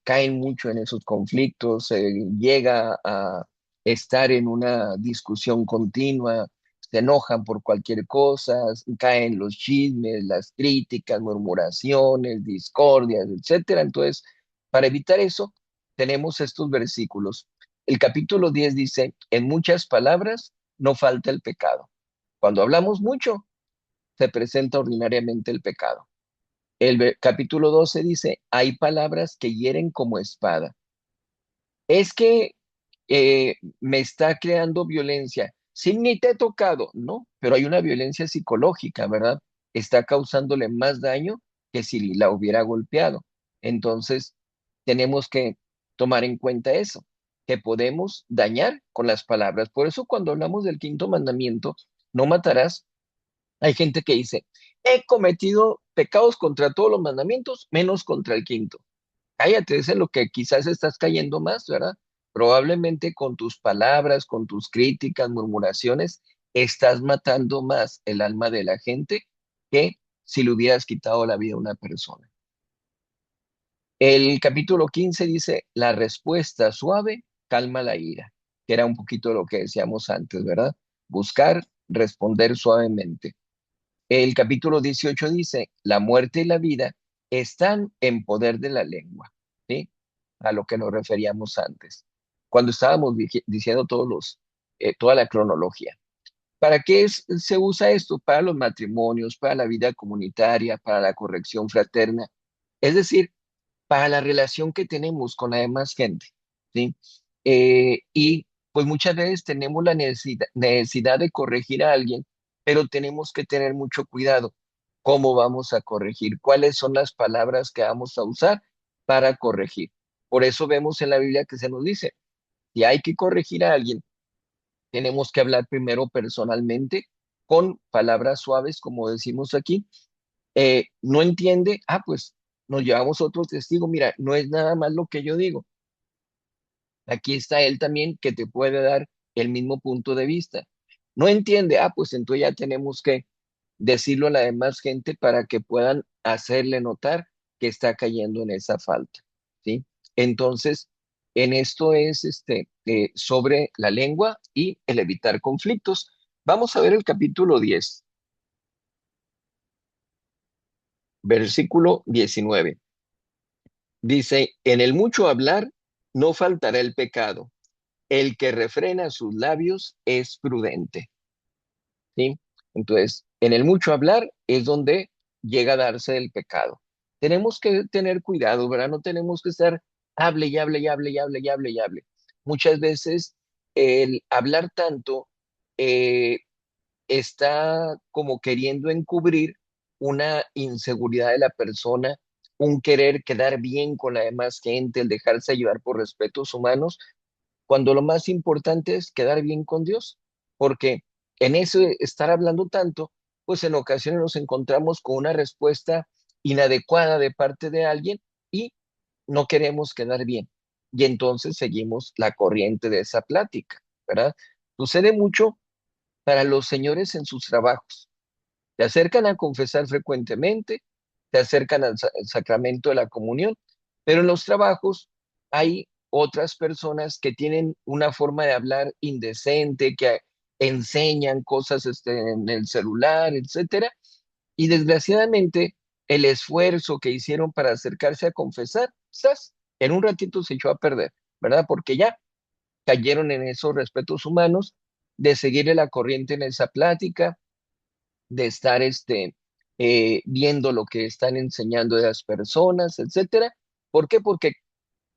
caen mucho en esos conflictos, llega a estar en una discusión continua, se enojan por cualquier cosa, caen los chismes, las críticas, murmuraciones, discordias, etcétera. Entonces, para evitar eso, tenemos estos versículos. El capítulo 10 dice, en muchas palabras no falta el pecado. Cuando hablamos mucho, se presenta ordinariamente el pecado. Capítulo 12 dice, hay palabras que hieren como espada. Es que me está creando violencia. Sin ni te he tocado, ¿no? Pero hay una violencia psicológica, ¿verdad? Está causándole más daño que si la hubiera golpeado. Entonces, tenemos que tomar en cuenta eso, que podemos dañar con las palabras. Por eso cuando hablamos del quinto mandamiento, no matarás, hay gente que dice, he cometido pecados contra todos los mandamientos, menos contra el quinto. Cállate, es en lo que quizás estás cayendo más, ¿verdad? Probablemente con tus palabras, con tus críticas, murmuraciones, estás matando más el alma de la gente que si le hubieras quitado la vida a una persona. El capítulo 15 dice, la respuesta suave calma la ira, que era un poquito lo que decíamos antes, ¿verdad? Buscar responder suavemente. El capítulo 18 dice, la muerte y la vida están en poder de la lengua, ¿sí? A lo que nos referíamos antes, cuando estábamos diciendo toda la cronología. ¿Para qué se usa esto? Para los matrimonios, para la vida comunitaria, para la corrección fraterna, es decir, para la relación que tenemos con la demás gente, ¿sí? Y pues muchas veces tenemos la necesidad de corregir a alguien, pero tenemos que tener mucho cuidado. ¿Cómo vamos a corregir? ¿Cuáles son las palabras que vamos a usar para corregir? Por eso vemos en la Biblia que se nos dice, si hay que corregir a alguien, tenemos que hablar primero personalmente con palabras suaves, como decimos aquí. No entiende, pues nos llevamos otro testigo, mira, no es nada más lo que yo digo, aquí está él también que te puede dar el mismo punto de vista. No entiende, pues entonces ya tenemos que decirlo a la demás gente para que puedan hacerle notar que está cayendo en esa falta, ¿sí? Entonces, en esto es sobre la lengua y el evitar conflictos. Vamos a ver el capítulo 10, versículo 19. Dice, en el mucho hablar no faltará el pecado. El que refrena sus labios es prudente, ¿sí? Entonces, en el mucho hablar es donde llega a darse el pecado. Tenemos que tener cuidado, ¿verdad? No tenemos que estar hable y hable y hable y hable y hable y hable. Muchas veces el hablar tanto eh, está como queriendo encubrir una inseguridad de la persona, un querer quedar bien con la demás gente, el dejarse llevar por respetos humanos, cuando lo más importante es quedar bien con Dios, porque en eso de estar hablando tanto, pues en ocasiones nos encontramos con una respuesta inadecuada de parte de alguien y no queremos quedar bien. Y entonces seguimos la corriente de esa plática, ¿verdad? Sucede mucho para los señores en sus trabajos. Se acercan a confesar frecuentemente, se acercan al sacramento de la comunión, pero en los trabajos hay otras personas que tienen una forma de hablar indecente, que enseñan cosas en el celular, etcétera, y desgraciadamente el esfuerzo que hicieron para acercarse a confesar, quizás en un ratito se echó a perder, ¿verdad? Porque ya cayeron en esos respetos humanos de seguirle la corriente en esa plática, de estar viendo lo que están enseñando de las personas, etcétera. ¿Por qué? Porque,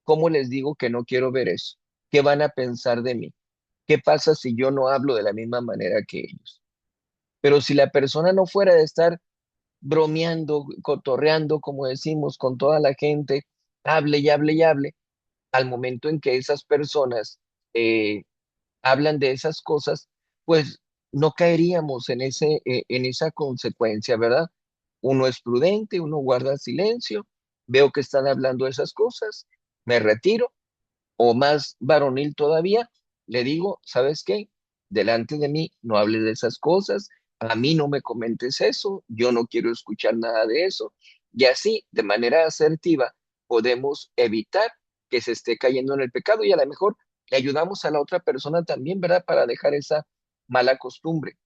¿cómo les digo que no quiero ver eso? ¿Qué van a pensar de mí? ¿Qué pasa si yo no hablo de la misma manera que ellos? Pero si la persona no fuera de estar bromeando, cotorreando, como decimos, con toda la gente, hable y hable y hable, al momento en que esas personas eh, hablan de esas cosas, pues no caeríamos en esa consecuencia, ¿verdad? Uno es prudente, uno guarda silencio, veo que están hablando de esas cosas, me retiro, o más varonil todavía, le digo, ¿sabes qué? Delante de mí no hables de esas cosas, a mí no me comentes eso, yo no quiero escuchar nada de eso. Y así, de manera asertiva, podemos evitar que se esté cayendo en el pecado y a lo mejor le ayudamos a la otra persona también, ¿verdad? Para dejar esa mala costumbre.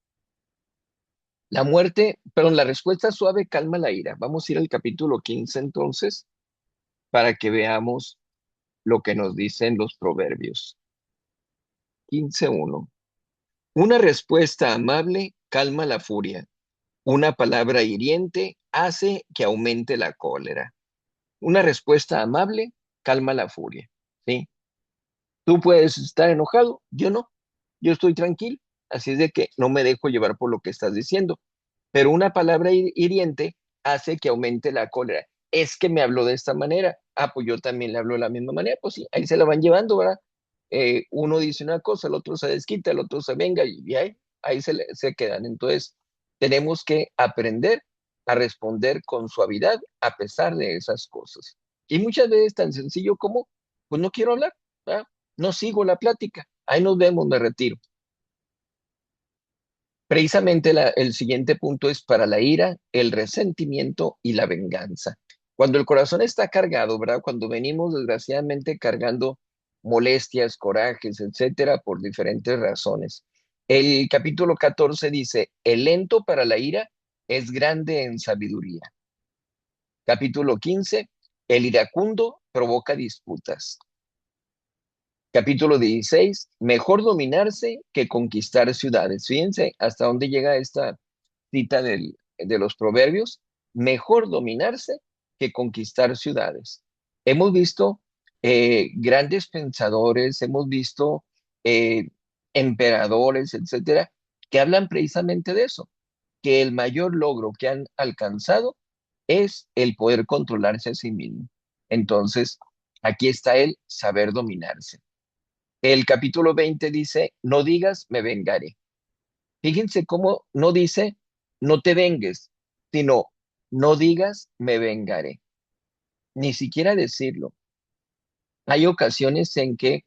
La muerte, perdón, la respuesta suave calma la ira. Vamos a ir al capítulo 15 entonces para que veamos lo que nos dicen los proverbios. 15:1. Una respuesta amable calma la furia. Una palabra hiriente hace que aumente la cólera. Una respuesta amable calma la furia. ¿Sí? Tú puedes estar enojado, yo no. Yo estoy tranquilo. Así es de que no me dejo llevar por lo que estás diciendo. Pero una palabra hiriente hace que aumente la cólera. Es que me habló de esta manera. Ah, pues yo también le hablo de la misma manera. Pues sí, ahí se la van llevando, ¿verdad? Uno dice una cosa, el otro se desquita, el otro se venga y ahí se quedan. Entonces, tenemos que aprender a responder con suavidad a pesar de esas cosas. Y muchas veces tan sencillo como, pues no quiero hablar, ¿verdad? No sigo la plática. Ahí nos vemos, me retiro. Precisamente el siguiente punto es para la ira, el resentimiento y la venganza. Cuando el corazón está cargado, ¿verdad? Cuando venimos desgraciadamente cargando molestias, corajes, etcétera, por diferentes razones. El capítulo 14 dice, el lento para la ira es grande en sabiduría. Capítulo 15, el iracundo provoca disputas. Capítulo 16, mejor dominarse que conquistar ciudades. Fíjense hasta dónde llega esta cita de los proverbios, mejor dominarse que conquistar ciudades. Hemos visto grandes pensadores, hemos visto eh, emperadores, etcétera, que hablan precisamente de eso, que el mayor logro que han alcanzado es el poder controlarse a sí mismo. Entonces, aquí está el saber dominarse. El capítulo 20 dice, no digas, me vengaré. Fíjense cómo no dice, no te vengues, sino, no digas, me vengaré. Ni siquiera decirlo. Hay ocasiones en que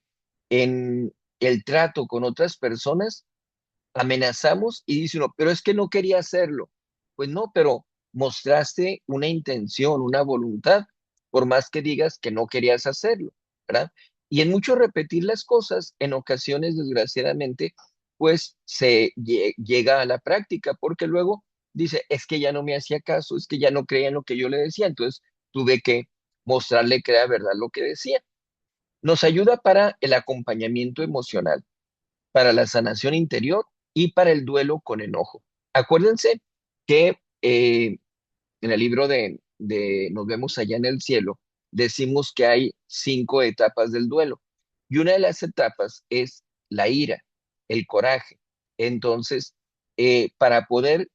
en el trato con otras personas amenazamos y dice uno, pero es que no quería hacerlo. Pues no, pero mostraste una intención, una voluntad, por más que digas que no querías hacerlo, ¿verdad? Y en mucho repetir las cosas, en ocasiones, desgraciadamente, pues llega a la práctica, porque luego dice, es que ya no me hacía caso, es que ya no creía en lo que yo le decía, entonces tuve que mostrarle que era verdad lo que decía. Nos ayuda para el acompañamiento emocional, para la sanación interior y para el duelo con enojo. Acuérdense que en el libro de Nos vemos allá en el cielo, decimos que hay 5 etapas del duelo y una de las etapas es la ira, el coraje. Entonces, para poder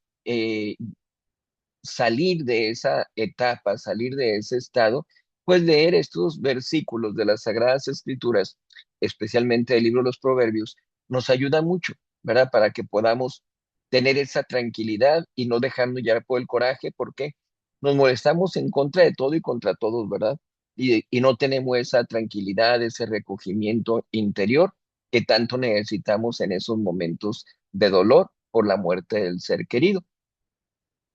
salir de esa etapa, salir de ese estado, pues leer estos versículos de las Sagradas Escrituras, especialmente el libro de los Proverbios, nos ayuda mucho, ¿verdad? Para que podamos tener esa tranquilidad y no dejarnos llevar por el coraje, porque nos molestamos en contra de todo y contra todos, ¿verdad? Y no tenemos esa tranquilidad, ese recogimiento interior que tanto necesitamos en esos momentos de dolor por la muerte del ser querido.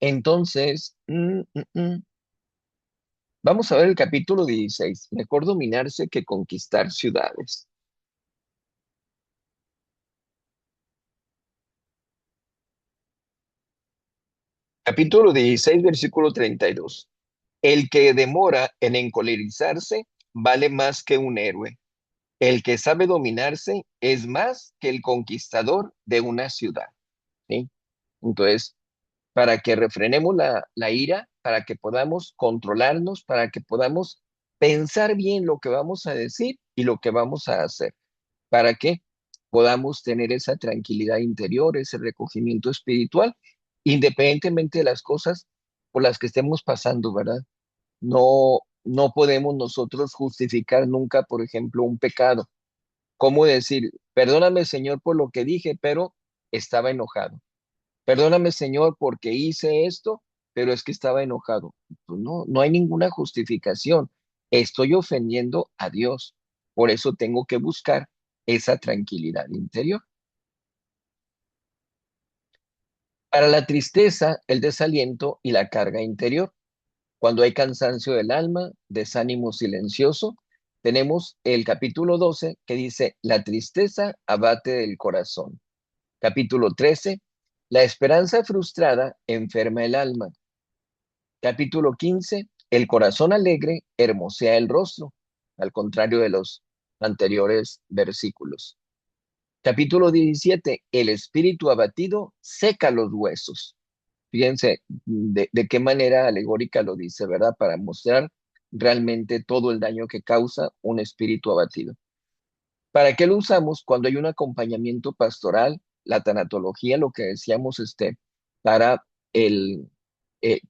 Entonces, vamos a ver el capítulo 16. Mejor dominarse que conquistar ciudades. Capítulo 16, versículo 32. El que demora en encolerizarse vale más que un héroe. El que sabe dominarse es más que el conquistador de una ciudad. ¿Sí? Entonces, para que refrenemos la ira, para que podamos controlarnos, para que podamos pensar bien lo que vamos a decir y lo que vamos a hacer. ¿Para qué? podamos tener esa tranquilidad interior, ese recogimiento espiritual, independientemente de las cosas por las que estemos pasando, ¿verdad? No podemos nosotros justificar nunca, por ejemplo, un pecado. ¿Cómo decir, perdóname, Señor, por lo que dije, pero estaba enojado? Perdóname, Señor, porque hice esto, pero es que estaba enojado. Pues no hay ninguna justificación. Estoy ofendiendo a Dios. Por eso tengo que buscar esa tranquilidad interior. Para la tristeza, el desaliento y la carga interior. Cuando hay cansancio del alma, desánimo silencioso, tenemos el capítulo 12 que dice, la tristeza abate del corazón. Capítulo 13, la esperanza frustrada enferma el alma. Capítulo 15, el corazón alegre hermosea el rostro, al contrario de los anteriores versículos. Capítulo 17, el espíritu abatido seca los huesos. Fíjense de qué manera alegórica lo dice, ¿verdad? Para mostrar realmente todo el daño que causa un espíritu abatido. ¿Para qué lo usamos? Cuando hay un acompañamiento pastoral, la tanatología, lo que decíamos, para el,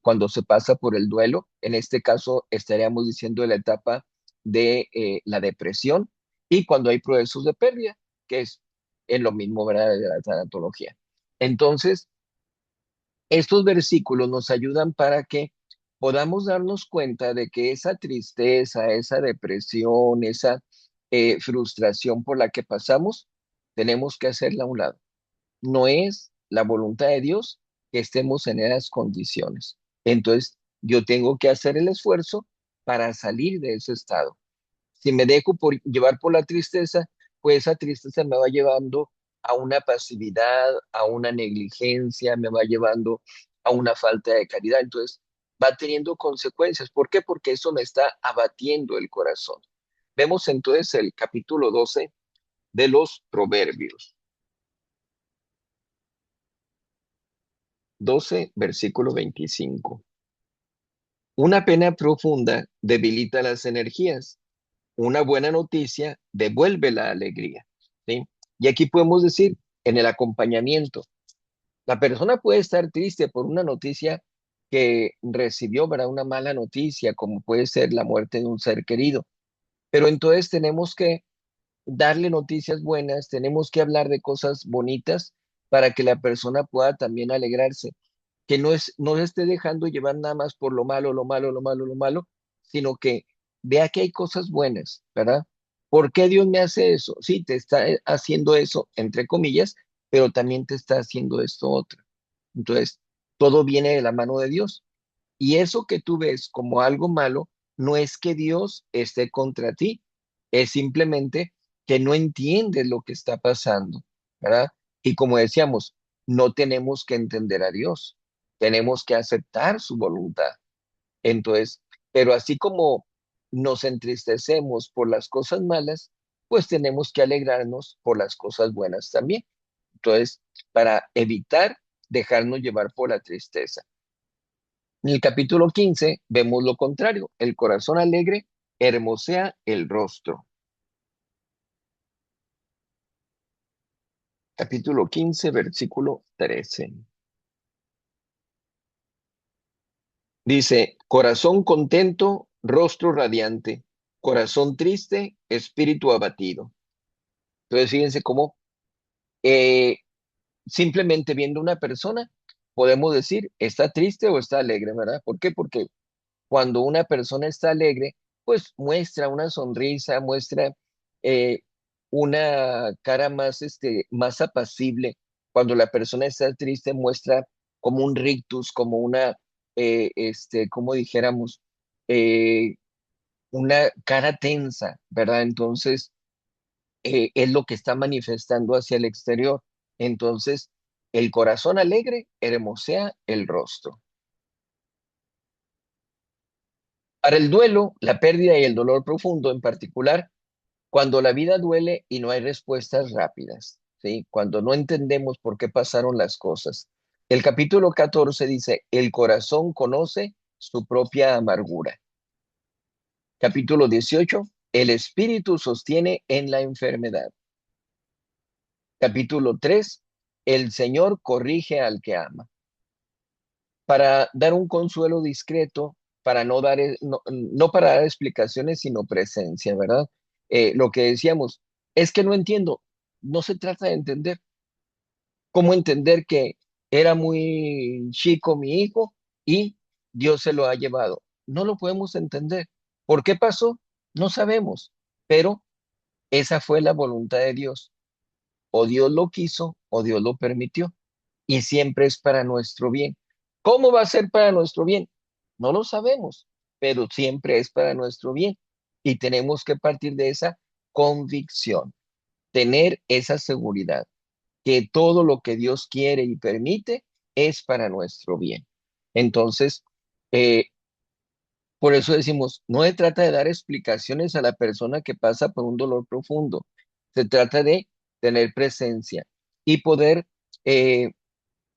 cuando se pasa por el duelo, en este caso estaríamos diciendo de la etapa de la depresión y cuando hay procesos de pérdida, que es en lo mismo, ¿verdad? De la tanatología. Entonces, estos versículos nos ayudan para que podamos darnos cuenta de que esa tristeza, esa depresión, esa frustración por la que pasamos, tenemos que hacerla a un lado. No es la voluntad de Dios que estemos en esas condiciones. Entonces, yo tengo que hacer el esfuerzo para salir de ese estado. Si me dejo llevar por la tristeza, pues esa tristeza me va llevando a una pasividad, a una negligencia, me va llevando a una falta de caridad. Entonces, va teniendo consecuencias. ¿Por qué? Porque eso me está abatiendo el corazón. Vemos entonces el capítulo 12 de los Proverbios. 12, versículo 25. Una pena profunda debilita las energías, una buena noticia devuelve la alegría, ¿sí? Y aquí podemos decir, en el acompañamiento, la persona puede estar triste por una noticia que recibió, ¿verdad? Una mala noticia, como puede ser la muerte de un ser querido, pero entonces tenemos que darle noticias buenas, tenemos que hablar de cosas bonitas para que la persona pueda también alegrarse, que no se esté dejando llevar nada más por lo malo, lo malo, lo malo, lo malo, sino que vea que hay cosas buenas, ¿verdad? ¿Por qué Dios me hace eso? Sí, te está haciendo eso, entre comillas, pero también te está haciendo esto otro. Entonces, todo viene de la mano de Dios. Y eso que tú ves como algo malo, no es que Dios esté contra ti, es simplemente que no entiendes lo que está pasando, ¿verdad? Y como decíamos, no tenemos que entender a Dios, tenemos que aceptar su voluntad. Entonces, pero así como nos entristecemos por las cosas malas, pues tenemos que alegrarnos por las cosas buenas también. Entonces, para evitar dejarnos llevar por la tristeza. En el capítulo 15 vemos lo contrario, el corazón alegre hermosea el rostro. Capítulo 15, versículo 13. Dice, corazón contento, rostro radiante, corazón triste, espíritu abatido. Entonces, fíjense cómo eh, simplemente viendo una persona podemos decir, está triste o está alegre, ¿verdad? ¿Por qué? Porque cuando una persona está alegre, pues muestra una sonrisa, muestra eh, una cara más, más apacible. Cuando la persona está triste, muestra como un rictus, como una, como dijéramos, eh, una cara tensa, ¿verdad? Entonces, es lo que está manifestando hacia el exterior. Entonces, el corazón alegre hermosea el rostro. Para el duelo, la pérdida y el dolor profundo en particular, cuando la vida duele y no hay respuestas rápidas, ¿sí? Cuando no entendemos por qué pasaron las cosas. El capítulo 14 dice, el corazón conoce su propia amargura. Capítulo 18, el espíritu sostiene en la enfermedad. Capítulo 3: el Señor corrige al que ama. Para dar un consuelo discreto, para no dar, no para dar explicaciones, sino presencia, ¿verdad? Lo que decíamos, es que no entiendo, no se trata de entender. ¿Cómo entender que era muy chico mi hijo y Dios se lo ha llevado? No lo podemos entender. ¿Por qué pasó? No sabemos, pero esa fue la voluntad de Dios. O Dios lo quiso o Dios lo permitió. Y siempre es para nuestro bien. ¿Cómo va a ser para nuestro bien? No lo sabemos, pero siempre es para nuestro bien. Y tenemos que partir de esa convicción, tener esa seguridad que todo lo que Dios quiere y permite es para nuestro bien. Entonces, eh, por eso decimos, no se trata de dar explicaciones a la persona que pasa por un dolor profundo, se trata de tener presencia y poder eh,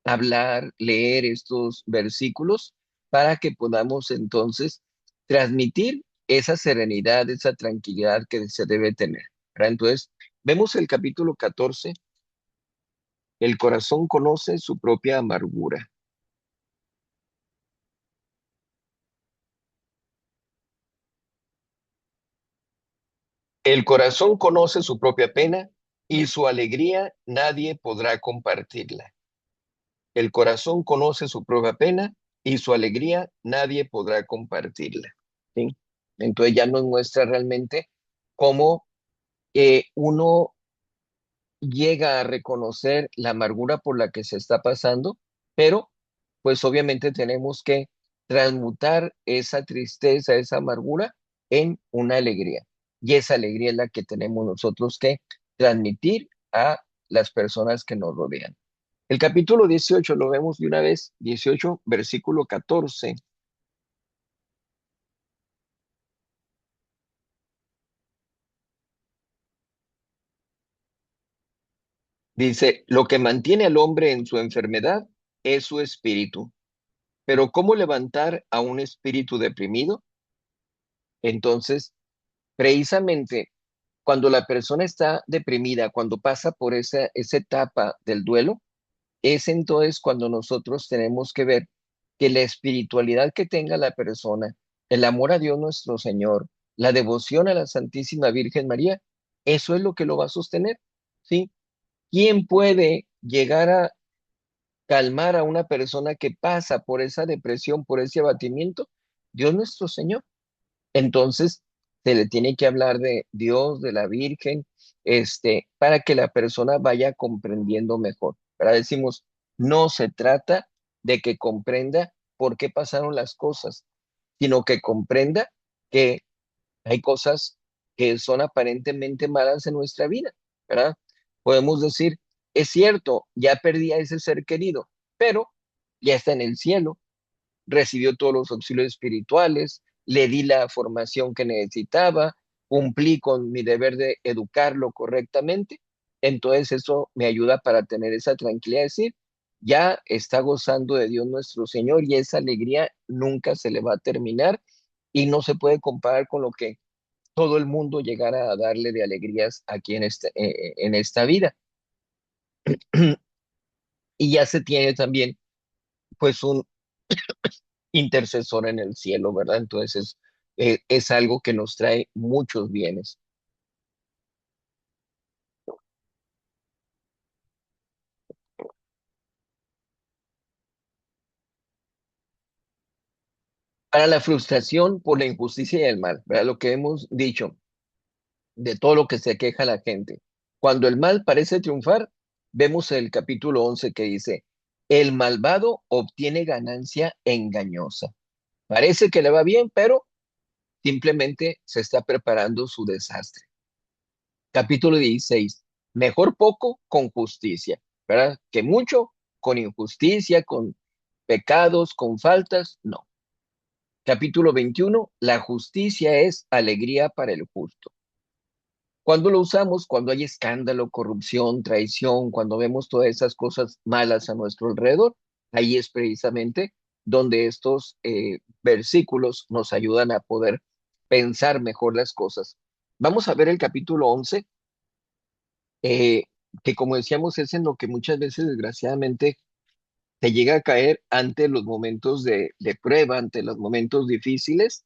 hablar, leer estos versículos para que podamos entonces transmitir esa serenidad, esa tranquilidad que se debe tener, ¿verdad? Entonces, vemos el capítulo 14: el corazón conoce su propia amargura. El corazón conoce su propia pena y su alegría nadie podrá compartirla. El corazón conoce su propia pena y su alegría nadie podrá compartirla. ¿Sí? Entonces ya nos muestra realmente cómo uno llega a reconocer la amargura por la que se está pasando, pero pues obviamente tenemos que transmutar esa tristeza, esa amargura en una alegría. Y esa alegría es la que tenemos nosotros que transmitir a las personas que nos rodean. El capítulo 18 lo vemos de una vez, 18 versículo 14. Dice, lo que mantiene al hombre en su enfermedad es su espíritu, pero ¿cómo levantar a un espíritu deprimido? Entonces, precisamente cuando la persona está deprimida, cuando pasa por esa etapa del duelo, es entonces cuando nosotros tenemos que ver que la espiritualidad que tenga la persona, el amor a Dios nuestro Señor, la devoción a la Santísima Virgen María, eso es lo que lo va a sostener, ¿sí? ¿Quién puede llegar a calmar a una persona que pasa por esa depresión, por ese abatimiento? Dios nuestro Señor. Entonces, se le tiene que hablar de Dios, de la Virgen, para que la persona vaya comprendiendo mejor. Pero decimos, no se trata de que comprenda por qué pasaron las cosas, sino que comprenda que hay cosas que son aparentemente malas en nuestra vida, ¿verdad? Podemos decir, es cierto, ya perdí a ese ser querido, pero ya está en el cielo, recibió todos los auxilios espirituales, le di la formación que necesitaba, cumplí con mi deber de educarlo correctamente. Entonces eso me ayuda para tener esa tranquilidad de decir, ya está gozando de Dios nuestro Señor y esa alegría nunca se le va a terminar y no se puede comparar con lo que todo el mundo llegara a darle de alegrías aquí en esta vida. Y ya se tiene también pues un intercesor en el cielo, ¿verdad? Entonces es algo que nos trae muchos bienes. Para la frustración por la injusticia y el mal, ¿verdad? Lo que hemos dicho de todo lo que se queja la gente. Cuando el mal parece triunfar, vemos el capítulo 11 que dice, el malvado obtiene ganancia engañosa. Parece que le va bien, pero simplemente se está preparando su desastre. Capítulo 16, mejor poco con justicia, ¿verdad? Que mucho con injusticia, con pecados, con faltas, no. Capítulo 21, la justicia es alegría para el justo. Cuando lo usamos, cuando hay escándalo, corrupción, traición, cuando vemos todas esas cosas malas a nuestro alrededor, ahí es precisamente donde estos versículos nos ayudan a poder pensar mejor las cosas. Vamos a ver el capítulo 11. que como decíamos es en lo que muchas veces desgraciadamente te llega a caer ante los momentos de prueba, ante los momentos difíciles.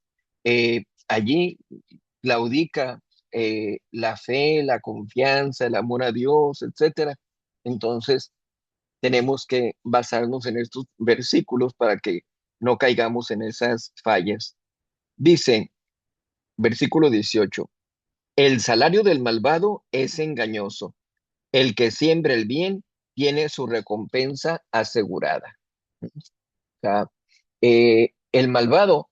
Allí claudica la fe, la confianza, el amor a Dios, etcétera. Entonces, tenemos que basarnos en estos versículos para que no caigamos en esas fallas. Dice, versículo 18: el salario del malvado es engañoso. El que siembra el bien tiene su recompensa asegurada. Sea, el malvado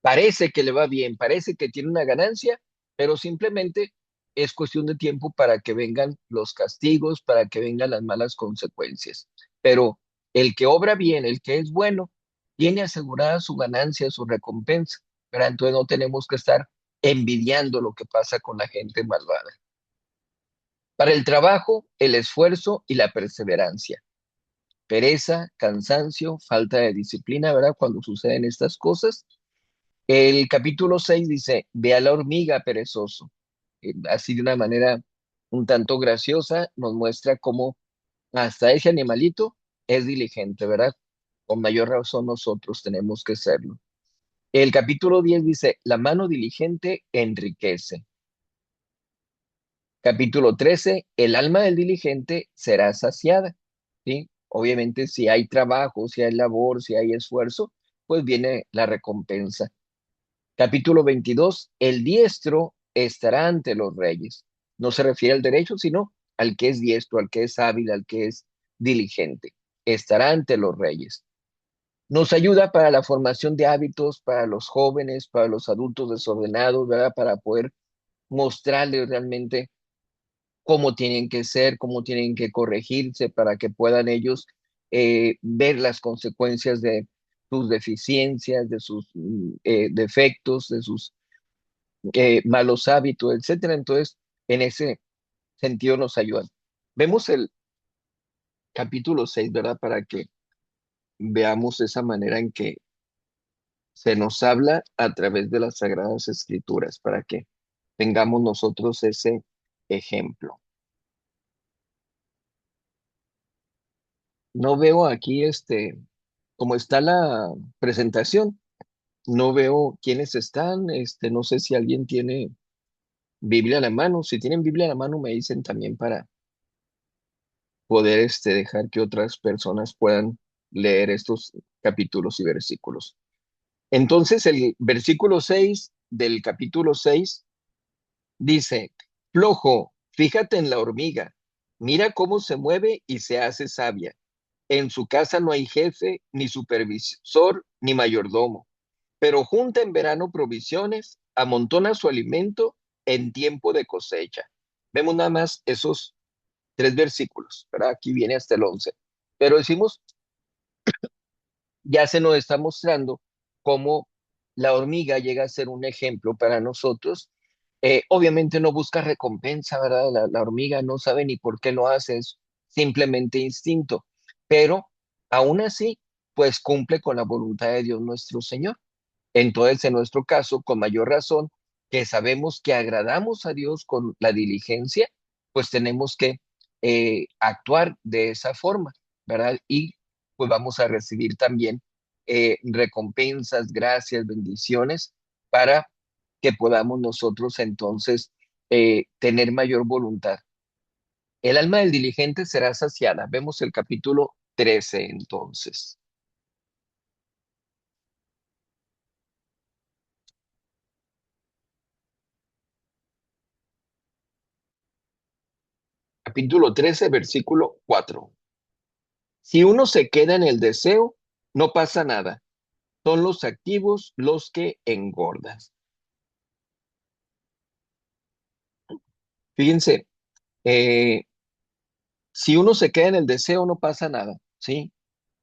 parece que le va bien, parece que tiene una ganancia, pero simplemente es cuestión de tiempo para que vengan los castigos, para que vengan las malas consecuencias. Pero el que obra bien, el que es bueno, tiene asegurada su ganancia, su recompensa. Pero entonces no tenemos que estar envidiando lo que pasa con la gente malvada. Para el trabajo, el esfuerzo y la perseverancia. Pereza, cansancio, falta de disciplina, ¿verdad? Cuando suceden estas cosas. El capítulo 6 dice, ve a la hormiga perezoso. Así de una manera un tanto graciosa nos muestra cómo hasta ese animalito es diligente, ¿verdad? Con mayor razón nosotros tenemos que serlo. El capítulo 10 dice, la mano diligente enriquece. Capítulo 13, el alma del diligente será saciada, ¿sí? Obviamente si hay trabajo, si hay labor, si hay esfuerzo, pues viene la recompensa. Capítulo 22, el diestro estará ante los reyes. No se refiere al derecho, sino al que es diestro, al que es hábil, al que es diligente. Estará ante los reyes. Nos ayuda para la formación de hábitos, para los jóvenes, para los adultos desordenados, ¿verdad? Para poder mostrarles realmente cómo tienen que ser, cómo tienen que corregirse para que puedan ellos ver las consecuencias de sus deficiencias, de sus defectos, de sus malos hábitos, etcétera. Entonces, en ese sentido nos ayudan. Vemos el capítulo 6, ¿verdad? Para que veamos esa manera en que se nos habla a través de las Sagradas Escrituras, para que tengamos nosotros ese ejemplo. No veo aquí como está la presentación, no veo quiénes están, no sé si alguien tiene Biblia a la mano. Si tienen Biblia a la mano, me dicen también para poder dejar que otras personas puedan leer estos capítulos y versículos. Entonces, el versículo 6 del capítulo 6 dice, flojo, fíjate en la hormiga, mira cómo se mueve y se hace sabia. En su casa no hay jefe, ni supervisor, ni mayordomo, pero junta en verano provisiones, amontona su alimento en tiempo de cosecha. Vemos nada más esos tres versículos, ¿verdad? Aquí viene hasta el 11. Pero decimos, ya se nos está mostrando cómo la hormiga llega a ser un ejemplo para nosotros. Obviamente no busca recompensa, ¿verdad? La hormiga no sabe ni por qué lo hace, es simplemente instinto, pero aún así, pues cumple con la voluntad de Dios nuestro Señor. Entonces, en nuestro caso, con mayor razón, que sabemos que agradamos a Dios con la diligencia, pues tenemos que actuar de esa forma, ¿verdad? Y pues vamos a recibir también recompensas, gracias, bendiciones, para que podamos nosotros entonces tener mayor voluntad. El alma del diligente será saciada. Vemos el capítulo 13 entonces. Capítulo 13, versículo 4. Si uno se queda en el deseo, no pasa nada. Son los activos los que engordan. Fíjense, eh, si uno se queda en el deseo, no pasa nada, ¿sí?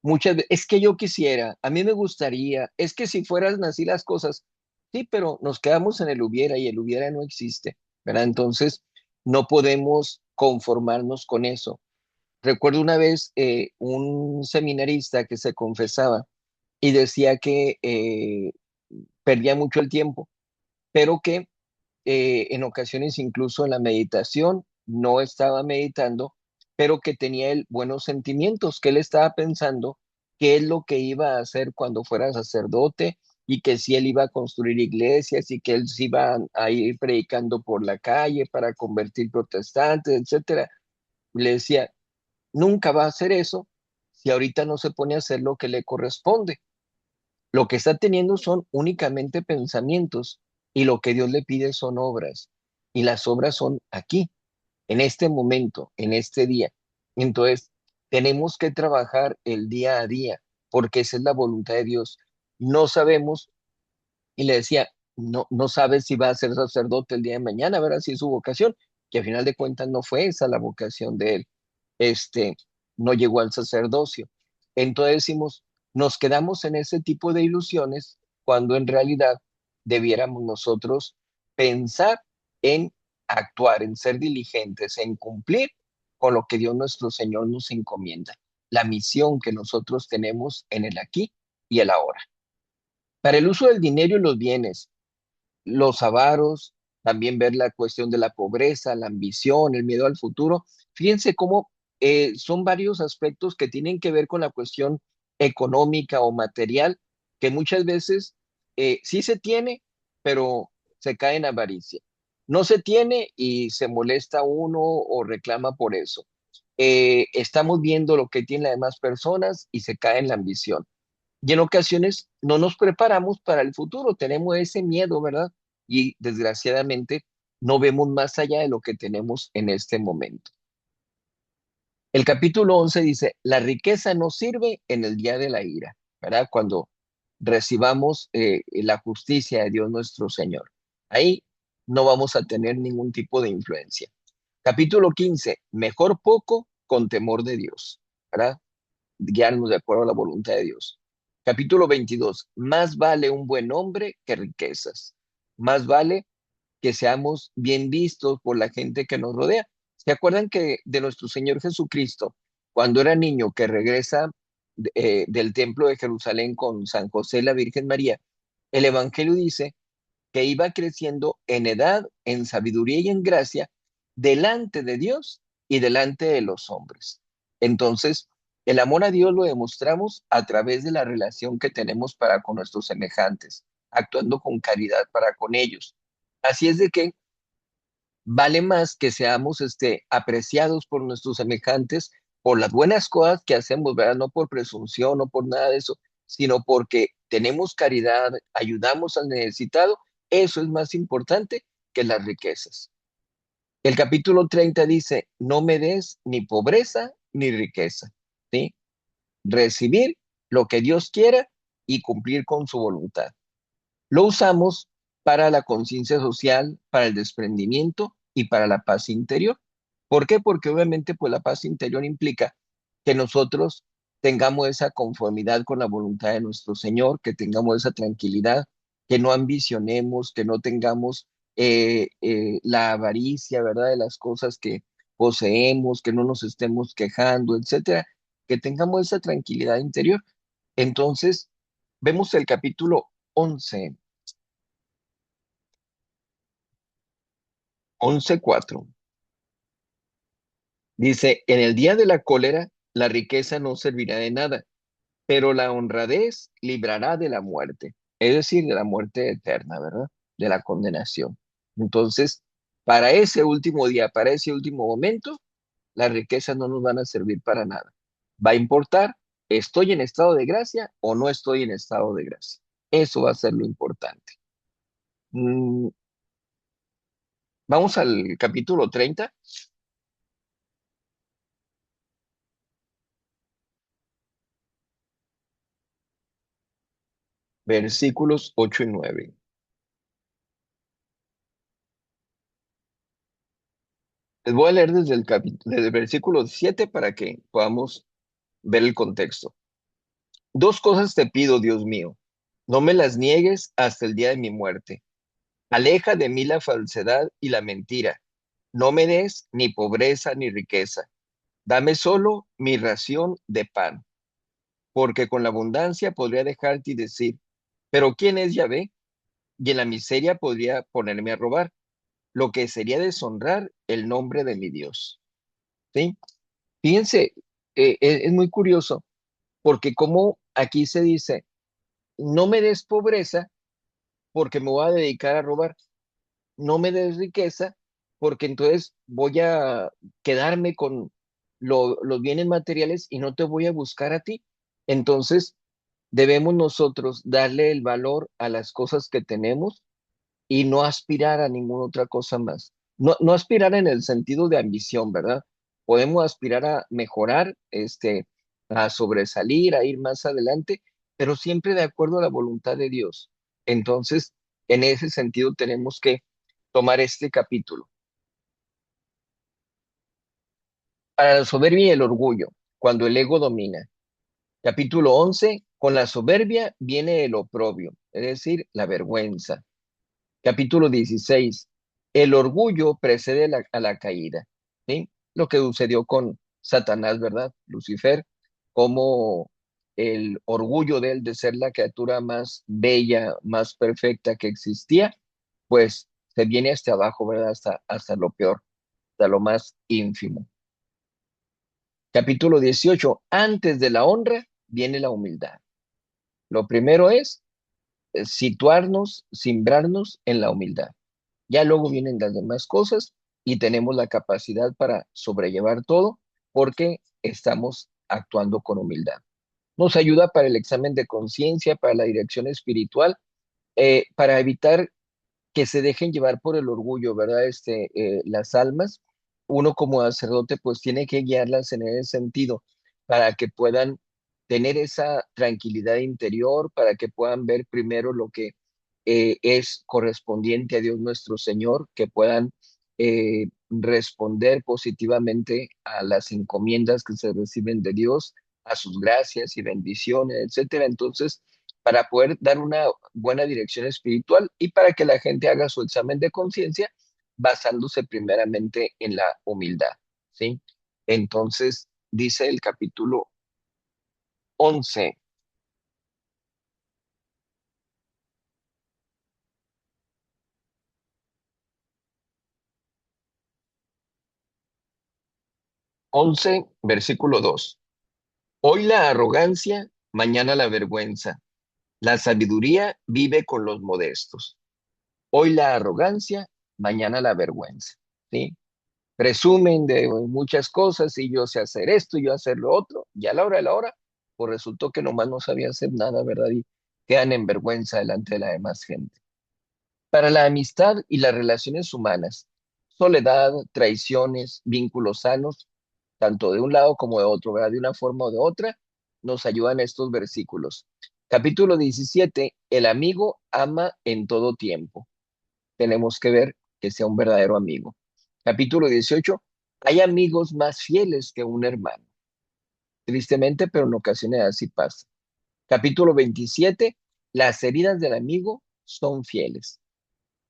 Muchas veces, es que yo quisiera, a mí me gustaría, es que si fueran así las cosas, sí, pero nos quedamos en el hubiera y el hubiera no existe, ¿verdad? Entonces, no podemos conformarnos con eso. Recuerdo una vez un seminarista que se confesaba y decía que perdía mucho el tiempo, pero que en ocasiones incluso en la meditación no estaba meditando pero que tenía él buenos sentimientos, que él estaba pensando qué es lo que iba a hacer cuando fuera sacerdote y que si él iba a construir iglesias y que él se iba a ir predicando por la calle para convertir protestantes, etcétera. Le decía, nunca va a hacer eso si ahorita no se pone a hacer lo que le corresponde. Lo que está teniendo son únicamente pensamientos y lo que Dios le pide son obras. Y las obras son aquí, en este momento, en este día. Entonces, tenemos que trabajar el día a día porque esa es la voluntad de Dios. No sabemos, y le decía, no sabes si va a ser sacerdote el día de mañana, ver si es su vocación, que al final de cuentas no fue esa la vocación de él. Este, no llegó al sacerdocio. Entonces decimos, nos quedamos en ese tipo de ilusiones cuando en realidad debiéramos nosotros pensar en actuar, en ser diligentes, en cumplir con lo que Dios nuestro Señor nos encomienda, la misión que nosotros tenemos en el aquí y el ahora. Para el uso del dinero y los bienes, los avaros, también ver la cuestión de la pobreza, la ambición, el miedo al futuro. Fíjense cómo son varios aspectos que tienen que ver con la cuestión económica o material, que muchas veces sí se tiene, pero se cae en avaricia. No se tiene y se molesta uno o reclama por eso. Estamos viendo lo que tienen las demás personas y se cae en la ambición. Y en ocasiones no nos preparamos para el futuro, tenemos ese miedo, ¿verdad? Y desgraciadamente no vemos más allá de lo que tenemos en este momento. El capítulo 11 dice, la riqueza no sirve en el día de la ira, ¿verdad? Cuando recibamos la justicia de Dios nuestro Señor. Ahí no vamos a tener ningún tipo de influencia. Capítulo 15, mejor poco con temor de Dios, ¿verdad? Guiarnos de acuerdo a la voluntad de Dios. Capítulo 22. Más vale un buen hombre que riquezas. Más vale que seamos bien vistos por la gente que nos rodea. ¿Se acuerdan que de nuestro Señor Jesucristo, cuando era niño, que regresa del templo de Jerusalén con San José y la Virgen María, el Evangelio dice que iba creciendo en edad, en sabiduría y en gracia delante de Dios y delante de los hombres? Entonces, el amor a Dios lo demostramos a través de la relación que tenemos para con nuestros semejantes, actuando con caridad para con ellos. Así es de que vale más que seamos apreciados por nuestros semejantes por las buenas cosas que hacemos, ¿verdad? No por presunción, no por nada de eso, sino porque tenemos caridad, ayudamos al necesitado. Eso es más importante que las riquezas. El capítulo 30 dice, no me des ni pobreza ni riqueza, ¿sí? Recibir lo que Dios quiera y cumplir con su voluntad. Lo usamos para la conciencia social, para el desprendimiento y para la paz interior. ¿Por qué? Porque obviamente pues la paz interior implica que nosotros tengamos esa conformidad con la voluntad de nuestro Señor, que tengamos esa tranquilidad, que no ambicionemos, que no tengamos la avaricia, ¿verdad? De las cosas que poseemos, que no nos estemos quejando, etcétera, que tengamos esa tranquilidad interior. Entonces, vemos el capítulo 11, 11:4. Dice, en el día de la cólera, la riqueza no servirá de nada, pero la honradez librará de la muerte, es decir, de la muerte eterna, ¿verdad? De la condenación. Entonces, para ese último día, para ese último momento, las riquezas no nos van a servir para nada. Va a importar, ¿estoy en estado de gracia o no estoy en estado de gracia? Eso va a ser lo importante. Mm, Vamos al capítulo 30, versículos 8 y 9. Les voy a leer desde desde el versículo 7 para que podamos ver el contexto. Dos cosas te pido, Dios mío. No me las niegues hasta el día de mi muerte. Aleja de mí la falsedad y la mentira. No me des ni pobreza ni riqueza. Dame solo mi ración de pan, porque con la abundancia podría dejarte y decir, pero ¿quién es Yahvé? Y en la miseria podría ponerme a robar, lo que sería deshonrar el nombre de mi Dios. ¿Sí? Fíjense, es muy curioso porque como aquí se dice, no me des pobreza porque me voy a dedicar a robar, no me des riqueza porque entonces voy a quedarme con los bienes materiales y no te voy a buscar a ti. Entonces, debemos nosotros darle el valor a las cosas que tenemos y no aspirar a ninguna otra cosa más. No, no aspirar en el sentido de ambición, ¿verdad? Podemos aspirar a mejorar, a sobresalir, a ir más adelante, pero siempre de acuerdo a la voluntad de Dios. Entonces, en ese sentido tenemos que tomar este capítulo. Para la soberbia y el orgullo, cuando el ego domina. Capítulo 11. Con la soberbia viene el oprobio, es decir, la vergüenza. Capítulo 16. El orgullo precede a la caída. ¿Sí? Lo que sucedió con Satanás, ¿verdad? Lucifer, como el orgullo de él de ser la criatura más bella, más perfecta que existía, pues se viene hasta abajo, ¿verdad? Hasta lo peor, hasta lo más ínfimo. Capítulo 18. Antes de la honra viene la humildad. Lo primero es situarnos, simbrarnos en la humildad. Ya luego vienen las demás cosas y tenemos la capacidad para sobrellevar todo porque estamos actuando con humildad. Nos ayuda para el examen de conciencia, para la dirección espiritual, para evitar que se dejen llevar por el orgullo, ¿verdad? Las almas, uno como sacerdote pues tiene que guiarlas en ese sentido para que puedan tener esa tranquilidad interior, para que puedan ver primero lo que es correspondiente a Dios nuestro Señor, que puedan responder positivamente a las encomiendas que se reciben de Dios, a sus gracias y bendiciones, etcétera. Entonces, para poder dar una buena dirección espiritual y para que la gente haga su examen de conciencia basándose primeramente en la humildad, ¿sí? Entonces, dice el capítulo 11, 11, versículo 2. Hoy la arrogancia, mañana la vergüenza. La sabiduría vive con los modestos. Hoy la arrogancia, mañana la vergüenza, ¿sí? Presumen de muchas cosas y yo sé hacer esto y yo hacer lo otro, y a la hora de la hora, pues resultó que nomás no sabía hacer nada, ¿verdad? Y quedan en vergüenza delante de la demás gente. Para la amistad y las relaciones humanas, soledad, traiciones, vínculos sanos, tanto de un lado como de otro, ¿verdad? De una forma o de otra, nos ayudan estos versículos. Capítulo 17, el amigo ama en todo tiempo. Tenemos que ver que sea un verdadero amigo. Capítulo 18, hay amigos más fieles que un hermano. Tristemente, pero en ocasiones así pasa. Capítulo 27, las heridas del amigo son fieles.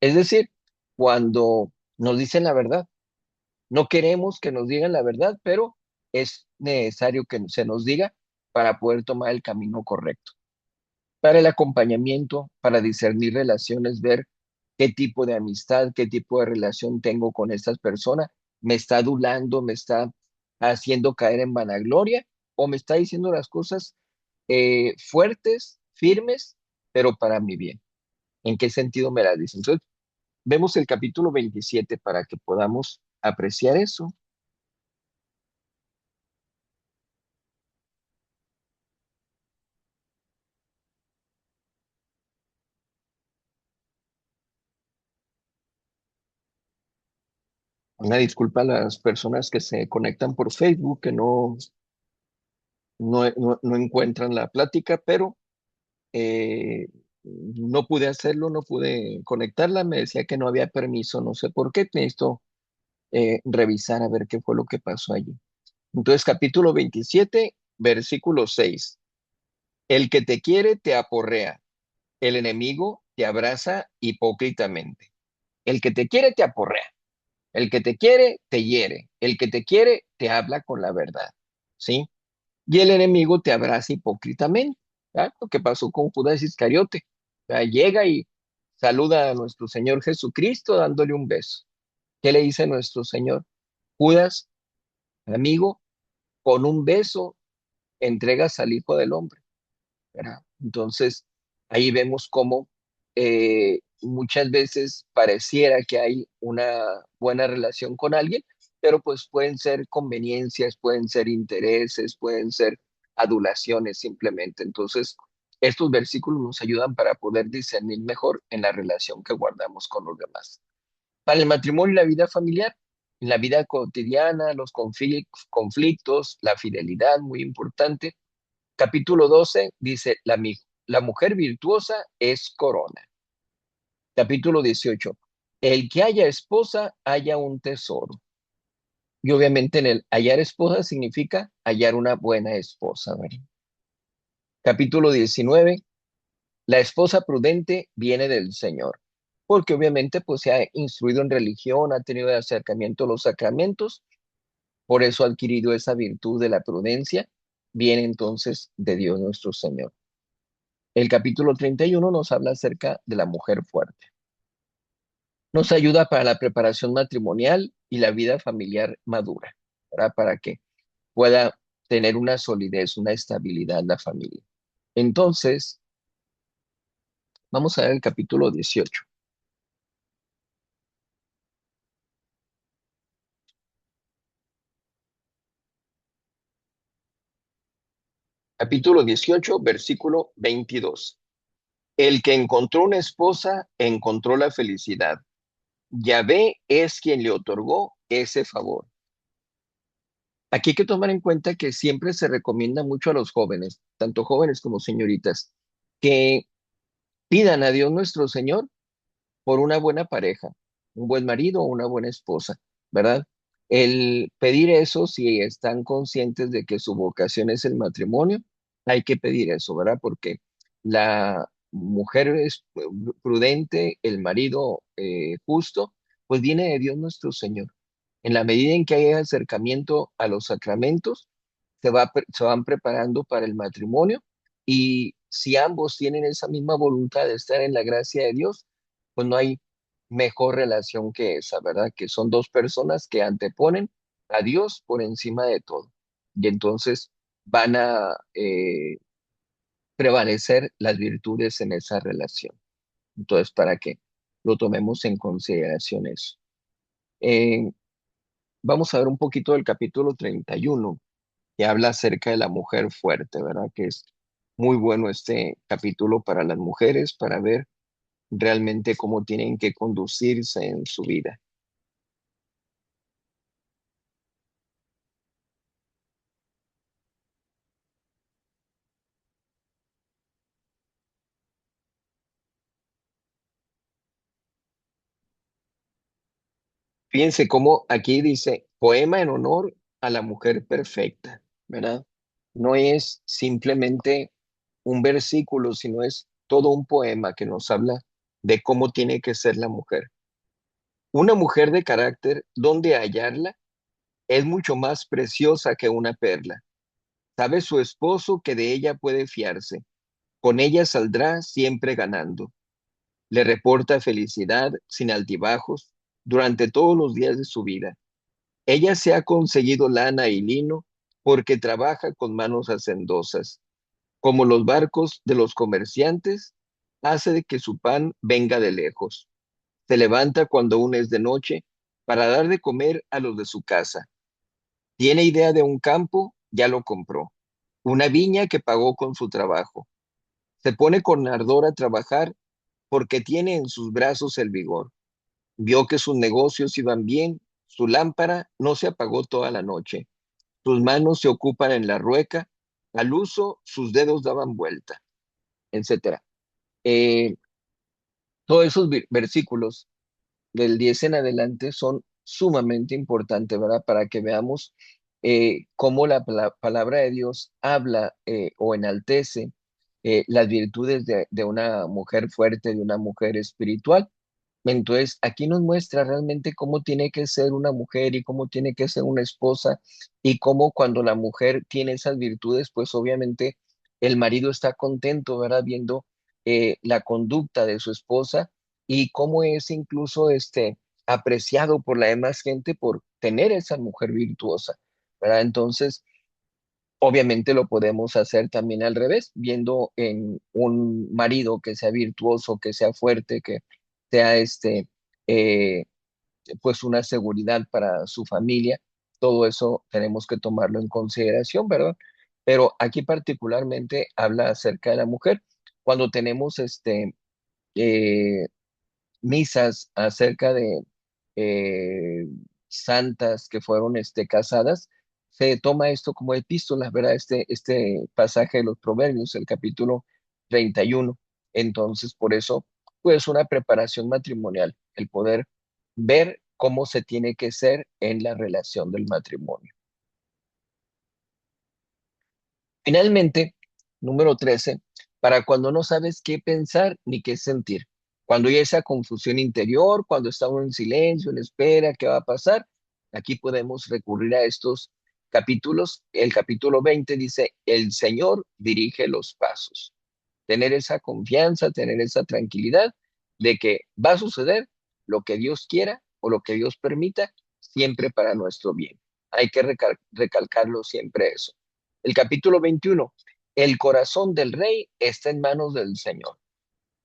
Es decir, cuando nos dicen la verdad, no queremos que nos digan la verdad, pero es necesario que se nos diga para poder tomar el camino correcto. Para el acompañamiento, para discernir relaciones, ver qué tipo de amistad, qué tipo de relación tengo con estas personas, me está adulando, me está haciendo caer en vanagloria o me está diciendo las cosas fuertes, firmes, pero para mi bien. ¿En qué sentido me las dice? Entonces, vemos el capítulo 27 para que podamos apreciar eso. Una disculpa a las personas que se conectan por Facebook, que no encuentran la plática, pero no pude hacerlo, no pude conectarla, me decía que no había permiso, no sé por qué, necesito revisar a ver qué fue lo que pasó allí. Entonces, capítulo 27, versículo 6. El que te quiere te aporrea, el enemigo te abraza hipócritamente. El que te quiere te aporrea, el que te quiere te hiere, el que te quiere te habla con la verdad, ¿sí? Y el enemigo te abraza hipócritamente. ¿Verdad? Lo que pasó con Judas Iscariote. ¿Verdad? Llega y saluda a nuestro Señor Jesucristo dándole un beso. ¿Qué le dice nuestro Señor? Judas, amigo, con un beso entregas al Hijo del Hombre, ¿verdad? Entonces, ahí vemos cómo muchas veces pareciera que hay una buena relación con alguien, pero pues pueden ser conveniencias, pueden ser intereses, pueden ser adulaciones simplemente. Entonces, estos versículos nos ayudan para poder discernir mejor en la relación que guardamos con los demás. Para el matrimonio y la vida familiar, en la vida cotidiana, los conflictos, la fidelidad, muy importante. Capítulo 12 dice, la mujer virtuosa es corona. Capítulo 18, el que haya esposa, haya un tesoro. Y obviamente en el hallar esposa significa hallar una buena esposa, ¿verdad? Capítulo 19, la esposa prudente viene del Señor, porque obviamente pues se ha instruido en religión, ha tenido de acercamiento a los sacramentos, por eso ha adquirido esa virtud de la prudencia, viene entonces de Dios nuestro Señor. El capítulo 31 nos habla acerca de la mujer fuerte. Nos ayuda para la preparación matrimonial y la vida familiar madura, ¿verdad? Para que pueda tener una solidez, una estabilidad la familia. Entonces, vamos a ver el capítulo 18. Capítulo 18, versículo 22. El que encontró una esposa encontró la felicidad. Yahvé es quien le otorgó ese favor. Aquí hay que tomar en cuenta que siempre se recomienda mucho a los jóvenes, tanto jóvenes como señoritas, que pidan a Dios nuestro Señor por una buena pareja, un buen marido o una buena esposa, ¿verdad? El pedir eso, si están conscientes de que su vocación es el matrimonio, hay que pedir eso, ¿verdad? Porque la mujer es prudente, el marido justo, pues viene de Dios nuestro Señor. En la medida en que hay acercamiento a los sacramentos, se van preparando para el matrimonio y si ambos tienen esa misma voluntad de estar en la gracia de Dios, pues no hay mejor relación que esa, ¿verdad? Que son dos personas que anteponen a Dios por encima de todo. Y entonces van a prevalecer las virtudes en esa relación. Entonces, para que lo tomemos en consideración eso. Eh, Vamos a ver un poquito del capítulo 31 que habla acerca de la mujer fuerte, ¿verdad? Que es muy bueno este capítulo para las mujeres, para ver realmente cómo tienen que conducirse en su vida. Fíjense cómo aquí dice poema en honor a la mujer perfecta, ¿verdad? No es simplemente un versículo, sino es todo un poema que nos habla de cómo tiene que ser la mujer. Una mujer de carácter, ¿dónde hallarla? Es mucho más preciosa que una perla. Sabe su esposo que de ella puede fiarse. Con ella saldrá siempre ganando. Le reporta felicidad sin altibajos durante todos los días de su vida. Ella se ha conseguido lana y lino porque trabaja con manos hacendosas. Como los barcos de los comerciantes, hace de que su pan venga de lejos. Se levanta cuando aún es de noche para dar de comer a los de su casa. Tiene idea de un campo, ya lo compró. Una viña que pagó con su trabajo. Se pone con ardor a trabajar porque tiene en sus brazos el vigor. Vio que sus negocios iban bien, su lámpara no se apagó toda la noche. Sus manos se ocupan en la rueca, al uso sus dedos daban vuelta, etcétera. Eh, Todos esos versículos del 10 en adelante son sumamente importantes, ¿verdad? Para que veamos cómo la palabra de Dios habla o enaltece las virtudes de una mujer fuerte, de una mujer espiritual. Entonces, aquí nos muestra realmente cómo tiene que ser una mujer y cómo tiene que ser una esposa y cómo cuando la mujer tiene esas virtudes, pues obviamente el marido está contento, ¿verdad? Viendo la conducta de su esposa y cómo es incluso apreciado por la demás gente por tener esa mujer virtuosa, ¿verdad? Entonces, Obviamente lo podemos hacer también al revés, viendo en un marido que sea virtuoso, que sea fuerte, que sea eh, pues una seguridad para su familia. Todo eso tenemos que tomarlo en consideración, ¿verdad? Pero aquí particularmente habla acerca de la mujer. Cuando tenemos eh, misas acerca de eh, santas que fueron casadas, se toma esto como epístolas, ¿verdad? Este pasaje de los Proverbios, el capítulo 31. Entonces, por eso, pues una preparación matrimonial, el poder ver cómo se tiene que ser en la relación del matrimonio. Finalmente, número 13, para cuando no sabes qué pensar ni qué sentir. Cuando hay esa confusión interior, cuando está uno en silencio, en espera, ¿qué va a pasar? Aquí podemos recurrir a estos capítulos. El capítulo 20 dice, el Señor dirige los pasos. Tener esa confianza, tener esa tranquilidad de que va a suceder lo que Dios quiera o lo que Dios permita, siempre para nuestro bien. Hay que recalcarlo siempre eso. El capítulo 21, el corazón del rey está en manos del Señor.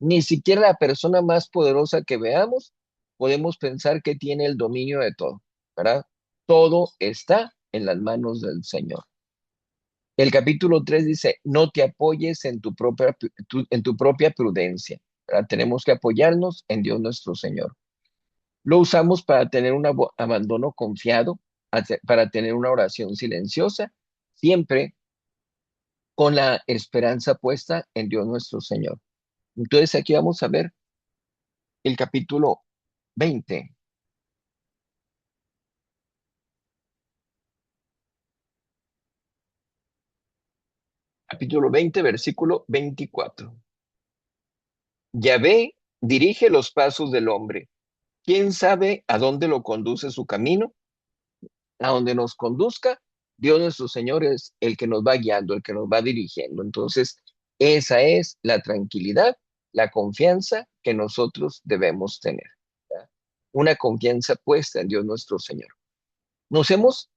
Ni siquiera la persona más poderosa que veamos podemos pensar que tiene el dominio de todo, ¿verdad? Todo está en las manos del Señor. El capítulo 3 dice, no te apoyes en tu propia prudencia, ¿verdad? Tenemos que apoyarnos en Dios nuestro Señor. Lo usamos para tener un abandono confiado, para tener una oración silenciosa, siempre con la esperanza puesta en Dios nuestro Señor. Entonces aquí vamos a ver el capítulo 20, capítulo 20, versículo 24. Yahvé dirige los pasos del hombre. ¿Quién sabe a dónde lo conduce su camino? A donde nos conduzca, Dios nuestro Señor es el que nos va guiando, el que nos va dirigiendo. Entonces, esa es la tranquilidad, la confianza que nosotros debemos tener. ¿Ya? Una confianza puesta en Dios nuestro Señor. Nos hemos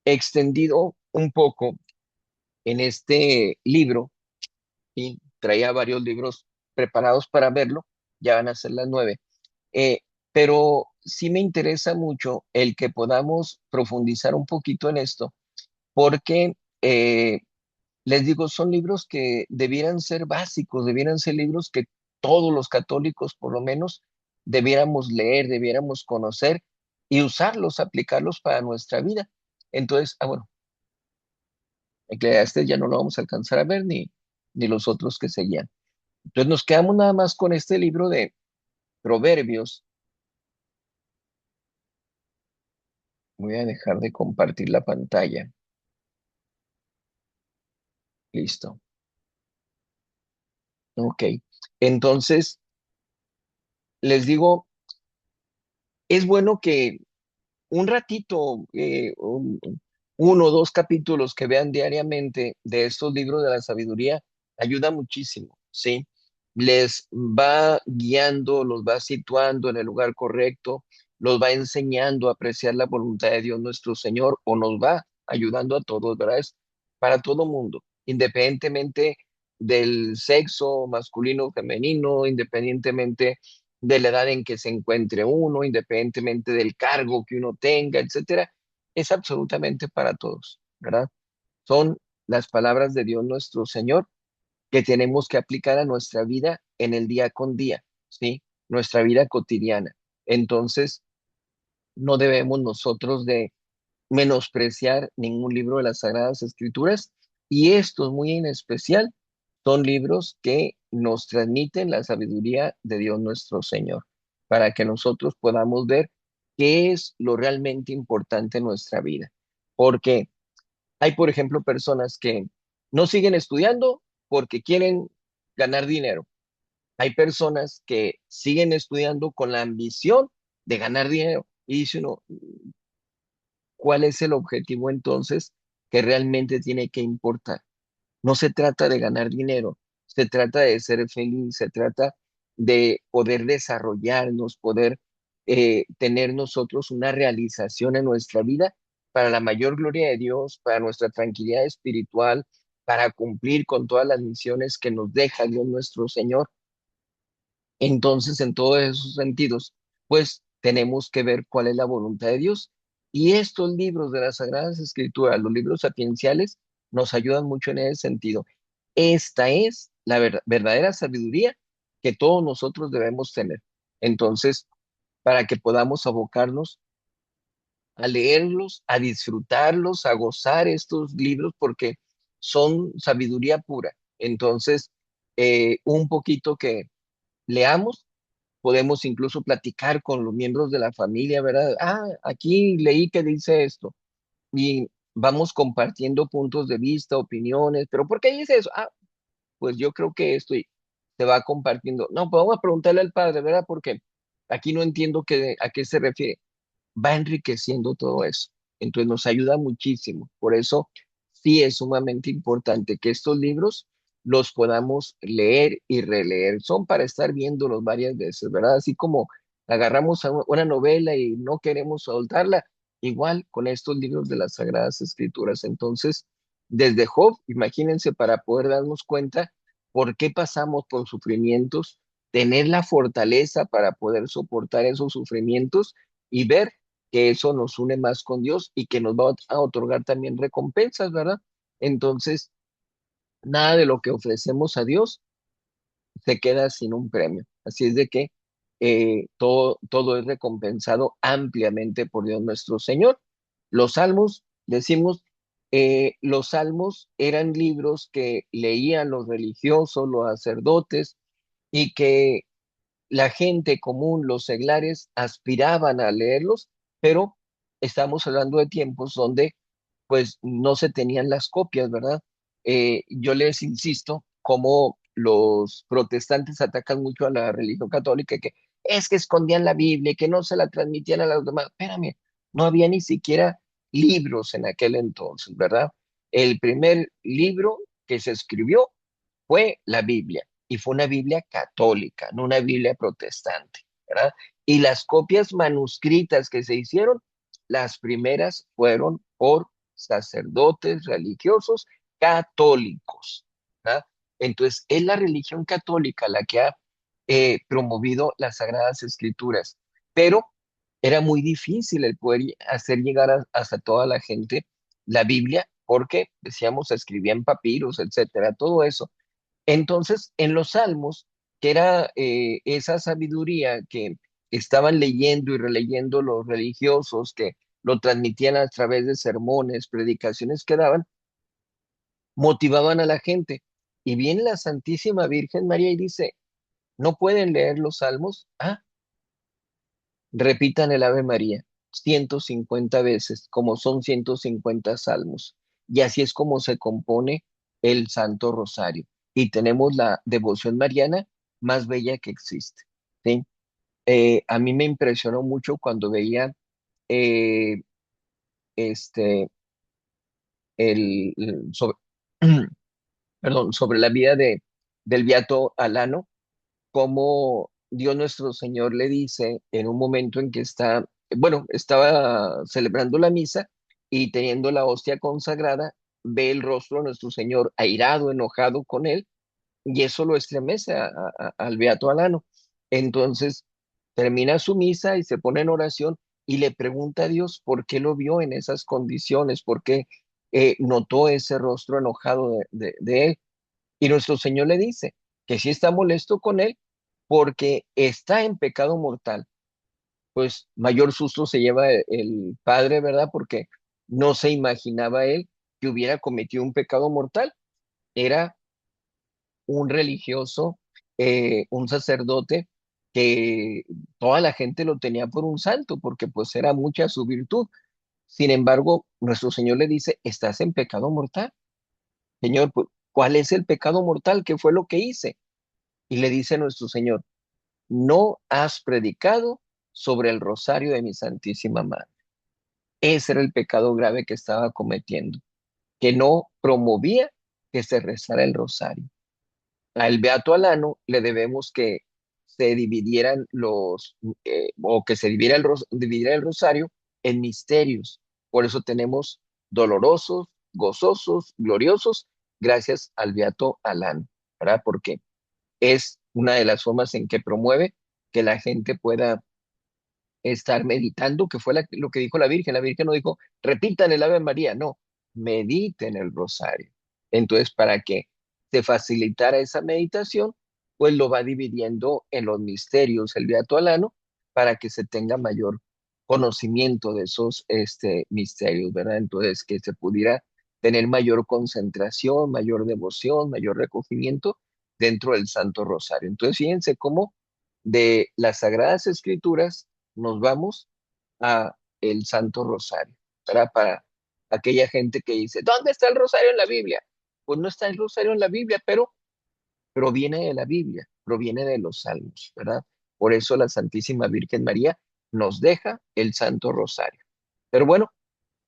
extendido un poco en este libro y traía varios libros preparados para verlo, ya van a ser las 9. Eh, pero sí me interesa mucho el que podamos profundizar un poquito en esto porque les digo, son libros que debieran ser básicos, debieran ser libros que todos los católicos, por lo menos, debiéramos leer, debiéramos conocer y usarlos, aplicarlos para nuestra vida. Entonces, bueno, este ya no lo vamos a alcanzar a ver ni los otros que seguían. Entonces nos quedamos nada más con este libro de Proverbios. Voy a dejar de compartir la pantalla. Listo. Ok. Entonces, les digo, es bueno que un ratito, uno o dos capítulos que vean diariamente de estos libros de la sabiduría, ayuda muchísimo, ¿sí? Les va guiando, los va situando en el lugar correcto, los va enseñando a apreciar la voluntad de Dios nuestro Señor, o nos va ayudando a todos, ¿verdad? Es para todo mundo, independientemente del sexo masculino o femenino, independientemente de la edad en que se encuentre uno, independientemente del cargo que uno tenga, etcétera, es absolutamente para todos, ¿verdad? Son las palabras de Dios nuestro Señor que tenemos que aplicar a nuestra vida en el día con día, ¿sí? Nuestra vida cotidiana. Entonces, no debemos nosotros de menospreciar ningún libro de las Sagradas Escrituras y estos muy en especial son libros que nos transmiten la sabiduría de Dios nuestro Señor, para que nosotros podamos ver qué es lo realmente importante en nuestra vida. Porque hay, por ejemplo, personas que no siguen estudiando porque quieren ganar dinero. Hay personas que siguen estudiando con la ambición de ganar dinero. Y dice uno, ¿cuál es el objetivo entonces que realmente tiene que importar? No se trata de ganar dinero, se trata de ser feliz, se trata de poder desarrollarnos, poder tener nosotros una realización en nuestra vida para la mayor gloria de Dios, para nuestra tranquilidad espiritual, para cumplir con todas las misiones que nos deja Dios nuestro Señor. Entonces, en todos esos sentidos, pues tenemos que ver cuál es la voluntad de Dios. Y estos libros de las Sagradas Escrituras, los libros sapienciales, nos ayudan mucho en ese sentido. Esta es la verdadera sabiduría que todos nosotros debemos tener. Entonces, para que podamos abocarnos a leerlos, a disfrutarlos, a gozar estos libros, porque son sabiduría pura. Entonces, un poquito que leamos, podemos incluso platicar con los miembros de la familia, ¿verdad? Ah, aquí leí que dice esto y vamos compartiendo puntos de vista, opiniones, pero ¿por qué dice eso? Ah, pues yo creo que esto y se va compartiendo. No, pues vamos a preguntarle al padre, ¿verdad? Porque aquí no entiendo a qué se refiere, va enriqueciendo todo eso. Entonces nos ayuda muchísimo. Por eso sí es sumamente importante que estos libros los podamos leer y releer. Son para estar viéndolos varias veces, ¿verdad? Así como agarramos a una novela y no queremos soltarla, igual con estos libros de las Sagradas Escrituras. Entonces, desde Job, imagínense, para poder darnos cuenta por qué pasamos por sufrimientos, tener la fortaleza para poder soportar esos sufrimientos y ver que eso nos une más con Dios y que nos va a otorgar también recompensas, ¿verdad? Entonces, nada de lo que ofrecemos a Dios se queda sin un premio. Así es de que todo es recompensado ampliamente por Dios nuestro Señor. Los salmos, decimos, los salmos eran libros que leían los religiosos, los sacerdotes, y que la gente común, los seglares, aspiraban a leerlos, pero estamos hablando de tiempos donde pues no se tenían las copias, ¿verdad? Yo les insisto, como los protestantes atacan mucho a la religión católica, que es que escondían la Biblia, que no se la transmitían a los demás. Espérame, no había ni siquiera libros en aquel entonces, ¿verdad? El primer libro que se escribió fue la Biblia y fue una Biblia católica, no una Biblia protestante, ¿verdad? Y las copias manuscritas que se hicieron, las primeras fueron por sacerdotes religiosos católicos, ¿verdad? Entonces, es la religión católica la que ha promovido las Sagradas Escrituras, pero era muy difícil el poder hacer llegar hasta toda la gente la Biblia, porque, decíamos, se escribía en papiros, etcétera, todo eso. Entonces, en los salmos, que era esa sabiduría que estaban leyendo y releyendo los religiosos, que lo transmitían a través de sermones, predicaciones que daban, motivaban a la gente. Y viene la Santísima Virgen María y dice, ¿no pueden leer los salmos? Ah, repitan el Ave María 150 veces, como son 150 salmos. Y así es como se compone el Santo Rosario. Y tenemos la devoción mariana más bella que existe. ¿Sí? A mí me impresionó mucho cuando veía eh, este, sobre, perdón, sobre la vida del Beato Alano, cómo Dios nuestro Señor le dice en un momento en que estaba celebrando la misa y teniendo la hostia consagrada, ve el rostro de nuestro Señor airado, enojado con él, y eso lo estremece al Beato Alano. Entonces termina su misa y se pone en oración y le pregunta a Dios por qué lo vio en esas condiciones, por qué notó ese rostro enojado de él. Y nuestro Señor le dice que sí está molesto con él porque está en pecado mortal. Pues mayor susto se lleva el padre, ¿verdad? Porque no se imaginaba él que hubiera cometido un pecado mortal. Era un religioso, un sacerdote que toda la gente lo tenía por un santo, porque pues era mucha su virtud. Sin embargo, nuestro Señor le dice, estás en pecado mortal. Señor, pues, ¿cuál es el pecado mortal? ¿Qué fue lo que hice? Y le dice nuestro Señor, no has predicado sobre el rosario de mi Santísima Madre. Ese era el pecado grave que estaba cometiendo, que no promovía que se rezara el rosario. Al Beato Alano le debemos que se dividieran o que se dividiera dividiera el rosario en misterios. Por eso tenemos dolorosos, gozosos, gloriosos, gracias al Beato Alán, ¿verdad? Porque es una de las formas en que promueve que la gente pueda estar meditando, que fue lo que dijo la Virgen. La Virgen no dijo, repitan el Ave María, no, mediten el rosario. Entonces, para que se facilitara esa meditación, pues lo va dividiendo en los misterios el Beato Alano para que se tenga mayor conocimiento de esos misterios, ¿verdad? Entonces, que se pudiera tener mayor concentración, mayor devoción, mayor recogimiento dentro del Santo Rosario. Entonces, fíjense cómo de las Sagradas Escrituras nos vamos a el Santo Rosario, ¿verdad? Para aquella gente que dice, ¿dónde está el rosario en la Biblia? Pues no está el rosario en la Biblia, pero proviene de la Biblia, proviene de los salmos, ¿verdad? Por eso la Santísima Virgen María nos deja el Santo Rosario. Pero bueno,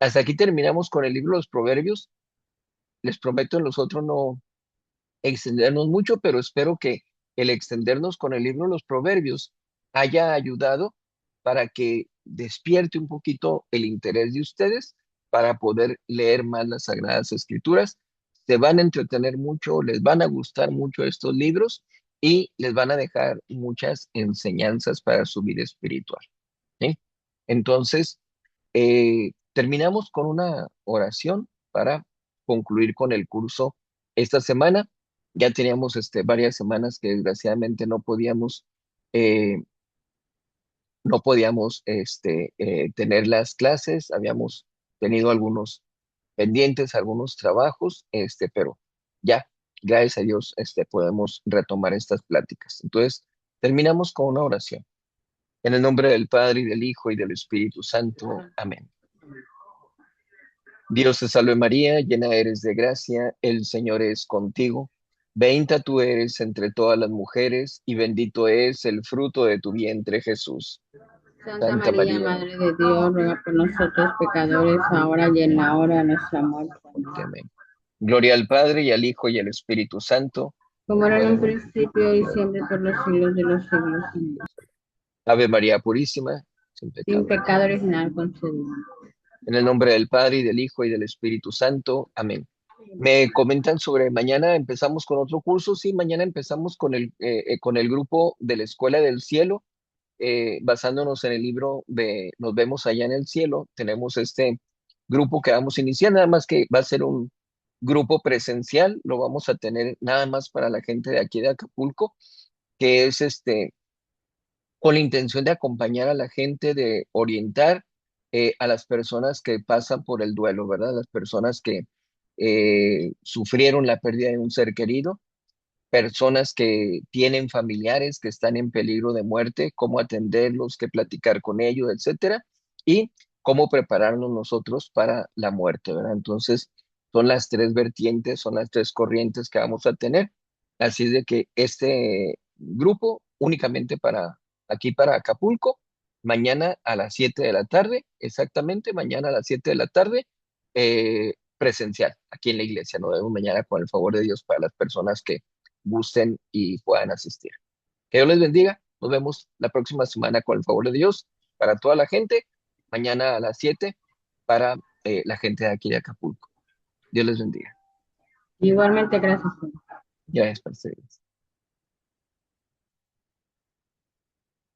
hasta aquí terminamos con el libro de los Proverbios. Les prometo en los otros no extendernos mucho, pero espero que el extendernos con el libro de los Proverbios haya ayudado para que despierte un poquito el interés de ustedes para poder leer más las Sagradas Escrituras. Se van a entretener mucho, les van a gustar mucho estos libros y les van a dejar muchas enseñanzas para su vida espiritual. ¿Sí? Entonces, terminamos con una oración para concluir con el curso esta semana. Ya teníamos varias semanas que desgraciadamente eh, no podíamos tener las clases. Habíamos tenido algunos pendientes, algunos trabajos, pero ya, gracias a Dios, podemos retomar estas pláticas. Entonces, terminamos con una oración. En el nombre del Padre, y del Hijo, y del Espíritu Santo. Amén. Dios te salve María, llena eres de gracia, el Señor es contigo. Bendita tú eres entre todas las mujeres, y bendito es el fruto de tu vientre, Jesús. Santa Santa María, María, Madre de Dios, ruega por nosotros pecadores, ahora y en la hora de nuestra muerte. Amén. amén. Gloria al Padre, y al Hijo, y al Espíritu Santo, Como era como en era un en un principio y siempre por los siglos de los siglos. Amén. Ave María Purísima, sin Sin pecado. pecado original concebido. En el nombre del Padre, y del Hijo, y del Espíritu Santo. Amén. Me comentan sobre mañana empezamos con otro curso. Sí, mañana empezamos con el grupo de la Escuela del Cielo, basándonos en el libro de Nos vemos allá en el cielo. Tenemos este grupo que vamos a iniciar, nada más que va a ser un grupo presencial, lo vamos a tener nada más para la gente de aquí de Acapulco, que es con la intención de acompañar a la gente, de orientar a las personas que pasan por el duelo, ¿verdad? Las personas que sufrieron la pérdida de un ser querido, personas que tienen familiares que están en peligro de muerte, cómo atenderlos, qué platicar con ellos, etcétera, y cómo prepararnos nosotros para la muerte, ¿verdad? Entonces, son las tres vertientes, son las tres corrientes que vamos a tener. Así es de que este grupo únicamente para aquí para Acapulco, mañana a las 7 de la tarde, exactamente, mañana a las 7 de la tarde, presencial, aquí en la iglesia. Nos vemos mañana con el favor de Dios para las personas que gusten y puedan asistir. Que Dios les bendiga. Nos vemos la próxima semana con el favor de Dios para toda la gente. Mañana a las 7 para la gente de aquí de Acapulco. Dios les bendiga. Igualmente, gracias. Gracias, parceros.